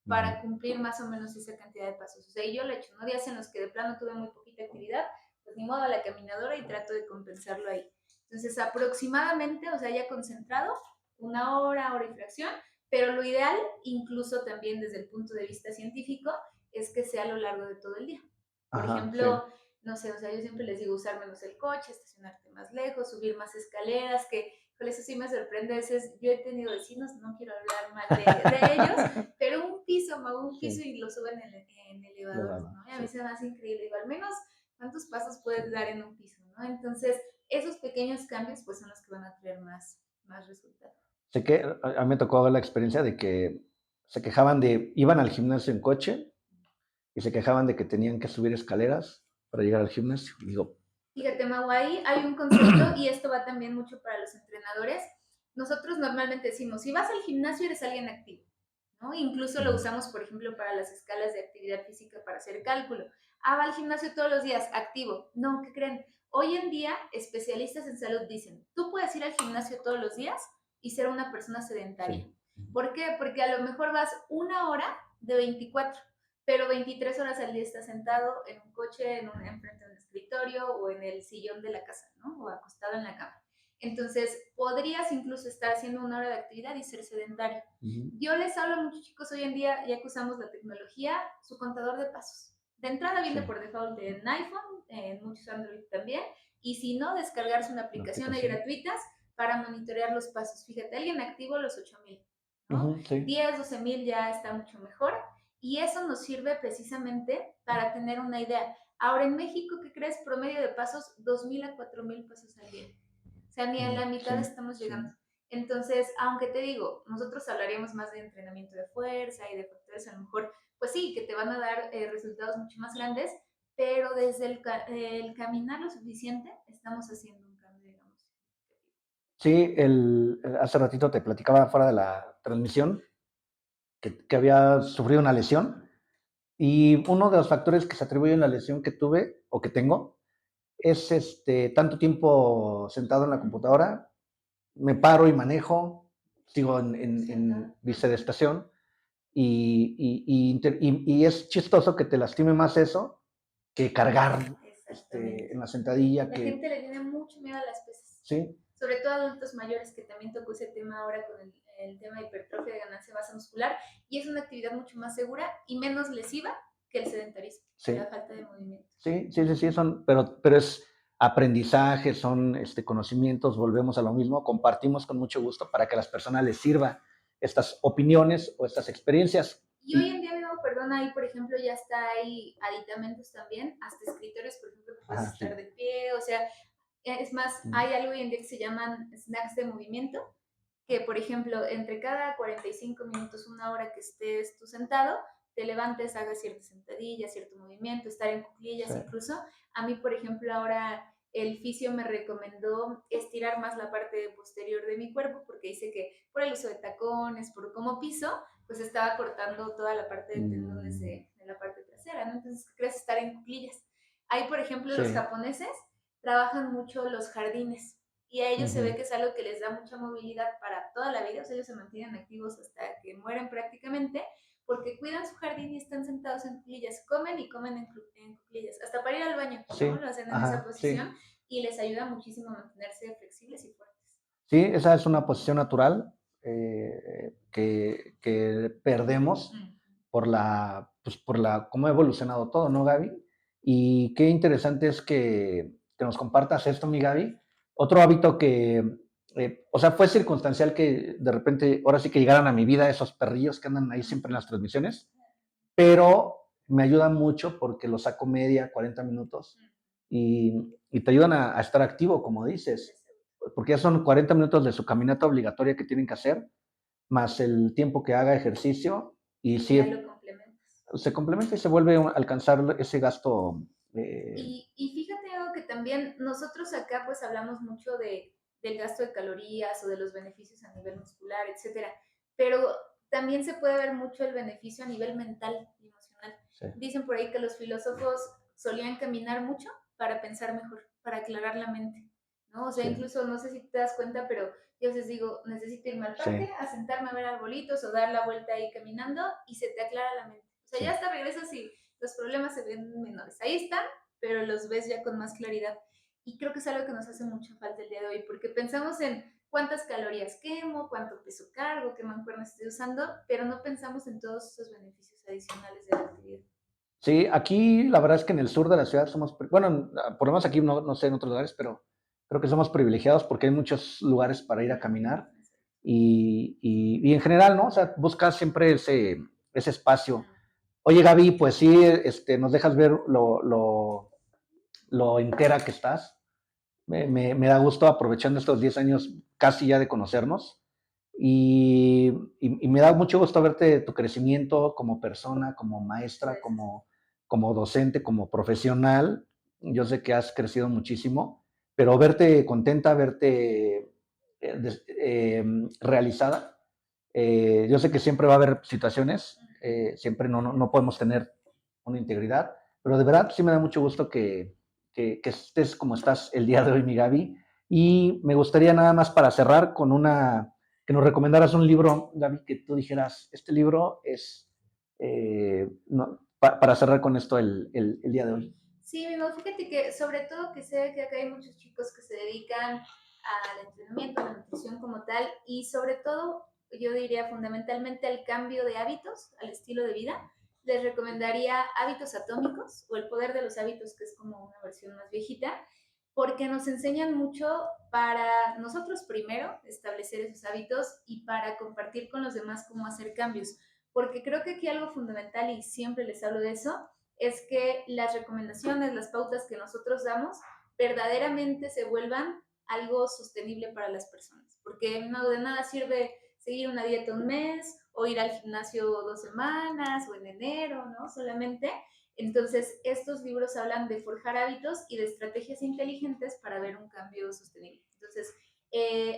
para cumplir más o menos esa cantidad de pasos. O sea, y yo lo he hecho, ¿no? Días en los que de plano tuve muy poquita actividad, pues ni modo a la caminadora y trato de compensarlo ahí. Entonces, aproximadamente, o sea, ya concentrado, una hora, hora y fracción, pero lo ideal, incluso también desde el punto de vista científico, es que sea a lo largo de todo el día. Por Ajá, sí. ejemplo, no sé, o sea, yo siempre les digo usar menos el coche, estacionarte más lejos, subir más escaleras, que con eso sí me sorprende. A veces yo he tenido vecinos, no quiero hablar mal de ellos, pero un piso, un piso y lo suben en elevador, ¿no? Y a mí se me hace increíble. Digo, al menos, ¿cuántos pasos puedes dar en un piso, no? Entonces, esos pequeños cambios, pues son los que van a traer más resultados. Sé que a mí me tocó ver la experiencia de que se quejaban iban al gimnasio en coche y se quejaban de que tenían que subir escaleras para llegar al gimnasio. Y digo, Fíjate, Mau, ahí hay un concepto y esto va también mucho para los entrenadores. Nosotros normalmente decimos, si vas al gimnasio eres alguien activo, ¿no? Incluso lo usamos, por ejemplo, para las escalas de actividad física para hacer cálculo. Ah, va al gimnasio todos los días, activo. No, ¿qué creen? Hoy en día, especialistas en salud dicen, tú puedes ir al gimnasio todos los días y ser una persona sedentaria. sí. ¿Por qué? Porque a lo mejor vas una hora de 24, pero 23 horas al día estás sentado en un coche, enfrente de un escritorio o en el sillón de la casa, ¿no? O acostado en la cama. Entonces, podrías incluso estar haciendo una hora de actividad y ser sedentario. Yo les hablo a muchos chicos hoy en día, ya que usamos la tecnología, su contador de pasos. De entrada viene por default en iPhone, en muchos Android también, y si no, descargarse una aplicación ahí gratuitas para monitorear los pasos. Fíjate, alguien activo los 8,000, ¿no? 10, 12,000 ya está mucho mejor. Y eso nos sirve precisamente para tener una idea. Ahora en México, ¿qué crees? Promedio de pasos, 2,000 a 4,000 pasos al día. O sea, ni a la mitad estamos llegando. Entonces, aunque te digo, nosotros hablaríamos más de entrenamiento de fuerza y de factores a lo mejor, pues sí, que te van a dar resultados mucho más grandes, pero desde el caminar lo suficiente, estamos haciendo un cambio, digamos. Sí, hace ratito te platicaba fuera de la transmisión que había sufrido una lesión y uno de los factores que se atribuye a la lesión que tuve o que tengo es tanto tiempo sentado en la computadora, me paro y manejo, sigo Sentado. en bicedestación y es chistoso que te lastime más eso que cargar Exactamente. en la sentadilla, La que gente le tiene mucho miedo a las pesas, sí, sobre todo adultos mayores, que también tocó ese tema ahora con el tema de hipertrofia de ganancia de masa muscular, y es una actividad mucho más segura y menos lesiva que el sedentarismo, que la sí, falta de movimiento. sí, son, pero es aprendizaje, son conocimientos, volvemos a lo mismo, compartimos con mucho gusto para que a las personas les sirva estas opiniones o estas experiencias. Y hoy en día, mi mamá, perdona, ahí por ejemplo ya está hay aditamentos también, hasta escritorios, por ejemplo, que puedes Ajá, estar sí. de pie, o sea, es más, Mm, hay algo hoy en día que se llaman snacks de movimiento, que por ejemplo, entre cada 45 minutos, una hora que estés tú sentado, te levantes, hagas cierta sentadilla, cierto movimiento, estar en sí, cuclillas incluso. A mí, por ejemplo, ahora el fisio me recomendó estirar más la parte posterior de mi cuerpo porque dice que por el uso de tacones, por cómo piso, pues estaba cortando toda la parte de tendones mm, de la parte trasera, ¿no? Entonces, ¿qué crees? Estar en cuclillas. Ahí, por ejemplo, los sí, japoneses trabajan mucho los jardines y a ellos se ve ujú, que es algo que les da mucha movilidad para toda la vida, o sea, ellos se mantienen activos hasta que mueren prácticamente, porque cuidan su jardín y están sentados en cuclillas, comen y comen en cuclillas, hasta para ir al baño, ¿no? sí, Lo hacen en esa ajá, posición sí. y les ayuda muchísimo a mantenerse flexibles y fuertes. Sí, esa es una posición natural que perdemos Mm. pues por cómo ha evolucionado todo, ¿no, Gaby? Y qué interesante es que nos compartas esto, mi Gaby. Otro hábito o sea, fue circunstancial que de repente, ahora sí que llegaran a mi vida esos perrillos que andan ahí siempre en las transmisiones, pero me ayuda mucho porque los saco media, 40 minutos y te ayudan a estar activo, como dices, porque ya son 40 minutos de su caminata obligatoria que tienen que hacer, más el tiempo que haga ejercicio, y Y ya lo sí, complementas. se complementa y se vuelve a alcanzar ese gasto. Y fíjate algo que también nosotros acá pues hablamos mucho del gasto de calorías o de los beneficios a nivel muscular, etcétera, pero también se puede ver mucho el beneficio a nivel mental y emocional. Sí, Dicen por ahí que los filósofos solían caminar mucho para pensar mejor, para aclarar la mente, ¿no? O sea, sí, incluso no sé si te das cuenta, pero yo a veces digo, necesito irme al sí, parque a sentarme a ver arbolitos o dar la vuelta ahí caminando y se te aclara la mente. O sea, ya sí. hasta regresas y los problemas se ven menores. Ahí están, pero los ves ya con más claridad. Y creo que es algo que nos hace mucha falta el día de hoy, porque pensamos en cuántas calorías quemo, cuánto peso cargo, qué mancuerna estoy usando, pero no pensamos en todos esos beneficios adicionales de la actividad. Sí, aquí la verdad es que en el sur de la ciudad somos, bueno, por lo menos aquí no, no sé en otros lugares, pero creo que somos privilegiados porque hay muchos lugares para ir a caminar y en general, ¿no? O sea, buscas siempre ese espacio. Oye, Gaby, pues sí, nos dejas ver lo entera que estás. Me da gusto aprovechando estos 10 años casi ya de conocernos y me da mucho gusto verte tu crecimiento como persona, como maestra, Gracias. como docente, como profesional. Yo sé que has crecido muchísimo, pero verte contenta, verte realizada. Yo sé que siempre va a haber situaciones, siempre no podemos tener una integridad, pero de verdad sí me da mucho gusto que estés como estás el día de hoy, mi Gaby. Y me gustaría nada más para cerrar que nos recomendaras un libro, Gaby, que tú dijeras, este libro es no, para cerrar con esto el día de hoy. Sí, mi amor, fíjate que sobre todo que sé que acá hay muchos chicos que se dedican al entrenamiento, a la nutrición como tal, y sobre todo, yo diría fundamentalmente al cambio de hábitos, al estilo de vida. Les recomendaría Hábitos Atómicos o El Poder de los Hábitos, que es como una versión más viejita, porque nos enseñan mucho para nosotros primero establecer esos hábitos y para compartir con los demás cómo hacer cambios. Porque creo que aquí algo fundamental, y siempre les hablo de eso, es que las recomendaciones, las pautas que nosotros damos, verdaderamente se vuelvan algo sostenible para las personas. Porque no de nada sirve seguir una dieta un mes o ir al gimnasio 2 semanas o en enero, ¿no? Solamente. Entonces, estos libros hablan de forjar hábitos y de estrategias inteligentes para ver un cambio sostenible. Entonces,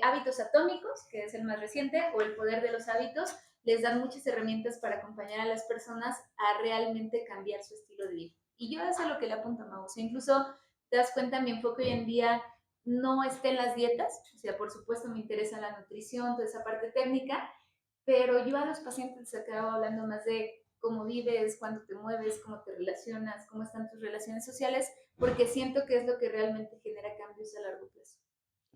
Hábitos Atómicos, que es el más reciente, o El Poder de los Hábitos, les dan muchas herramientas para acompañar a las personas a realmente cambiar su estilo de vida. Y yo eso es a lo que le apunto, Mau. O sea, incluso te das cuenta, mi enfoque hoy en día no esté en las dietas, o sea, por supuesto me interesa la nutrición, toda esa parte técnica, pero yo a los pacientes les acabo hablando más de cómo vives, cuándo te mueves, cómo te relacionas, cómo están tus relaciones sociales, porque siento que es lo que realmente genera cambios a largo plazo.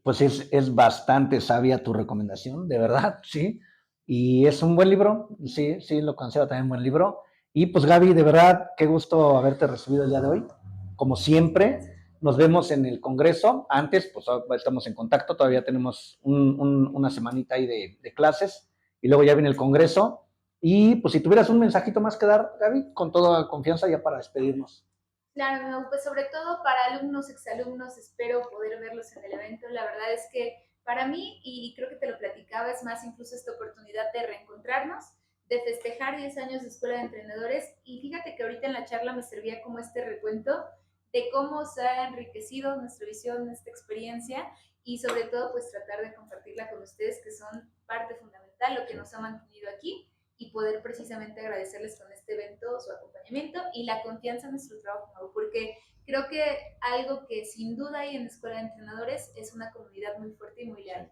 Pues es bastante sabia tu recomendación, de verdad, sí. Y es un buen libro, sí, sí, lo considero también un buen libro. Y pues Gaby, de verdad, qué gusto haberte recibido el día de hoy. Como siempre, Gracias. nos vemos en el Congreso. Antes, pues estamos en contacto, todavía tenemos una semanita ahí de clases y luego ya viene el Congreso. Y pues si tuvieras un mensajito más que dar, Gaby, con toda confianza ya para despedirnos. Claro, no, pues sobre todo para alumnos, exalumnos, espero poder verlos en el evento. La verdad es que para mí, y creo que te lo platicaba, es más incluso esta oportunidad de reencontrarnos, de festejar 10 años de Escuela de Entrenadores. Y fíjate que ahorita en la charla me servía como este recuento de cómo se ha enriquecido nuestra visión, nuestra experiencia y sobre todo pues tratar de compartirla con ustedes que son parte fundamental, lo que nos ha mantenido aquí y poder precisamente agradecerles con este evento su acompañamiento y la confianza en nuestro trabajo, porque creo que algo que sin duda hay en la Escuela de Entrenadores es una comunidad muy fuerte y muy leal.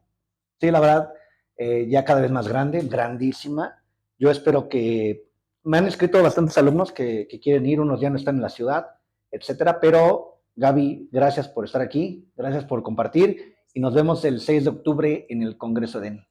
Sí, la verdad, ya cada vez más grande, grandísima. Yo espero que me han escrito bastantes alumnos que quieren ir, unos ya no están en la ciudad, etcétera. Pero Gaby, gracias por estar aquí, gracias por compartir y nos vemos el 6 de octubre en el Congreso de EN.